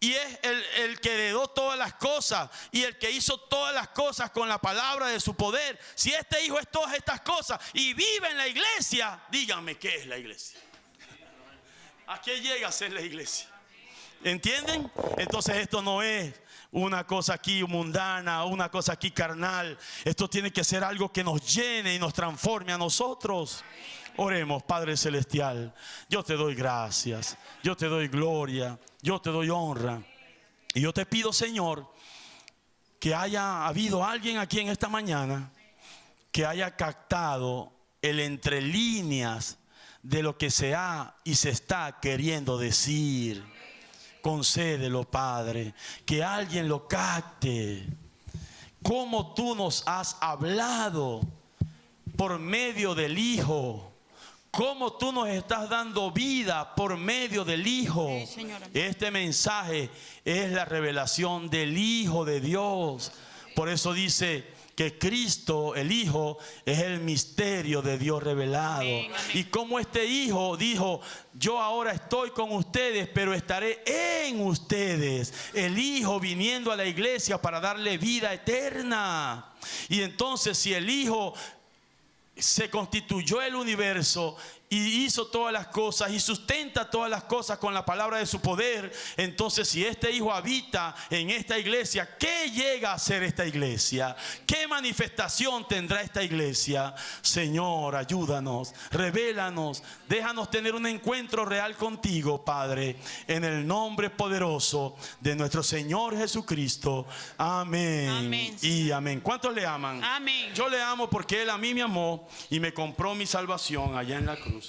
y es el que heredó todas las cosas, y el que hizo todas las cosas con la palabra de su poder, si este hijo es todas estas cosas y vive en la iglesia, díganme, ¿qué es la iglesia? ¿A qué llega a ser la iglesia? ¿Entienden? Entonces esto no es una cosa aquí mundana, una cosa aquí carnal. Esto tiene que ser algo que nos llene y nos transforme a nosotros. Oremos. Padre celestial, yo te doy gracias, yo te doy gloria, yo te doy honra. Y yo te pido, Señor, que haya habido alguien aquí en esta mañana que haya captado el entre líneas de lo que se ha y se está queriendo decir. Concédelo, Padre, que alguien lo capte. Cómo tú nos has hablado por medio del Hijo. Cómo tú nos estás dando vida por medio del Hijo. Este mensaje es la revelación del Hijo de Dios. Por eso dice que Cristo, el Hijo, es el misterio de Dios revelado. Amén, amén. Y como este Hijo dijo: yo ahora estoy con ustedes, pero estaré en ustedes. El Hijo viniendo a la iglesia para darle vida eterna. Y entonces, si el Hijo se constituyó el universo y hizo todas las cosas y sustenta todas las cosas con la palabra de su poder, entonces si este Hijo habita en esta iglesia, ¿qué llega a ser esta iglesia? ¿Qué manifestación tendrá esta iglesia? Señor, ayúdanos, revélanos, déjanos tener un encuentro real contigo, Padre, en el nombre poderoso de nuestro Señor Jesucristo. Amén, amén. Y amén. ¿Cuántos le aman? Amén. Yo le amo porque Él a mí me amó y me compró mi salvación allá en la cruz.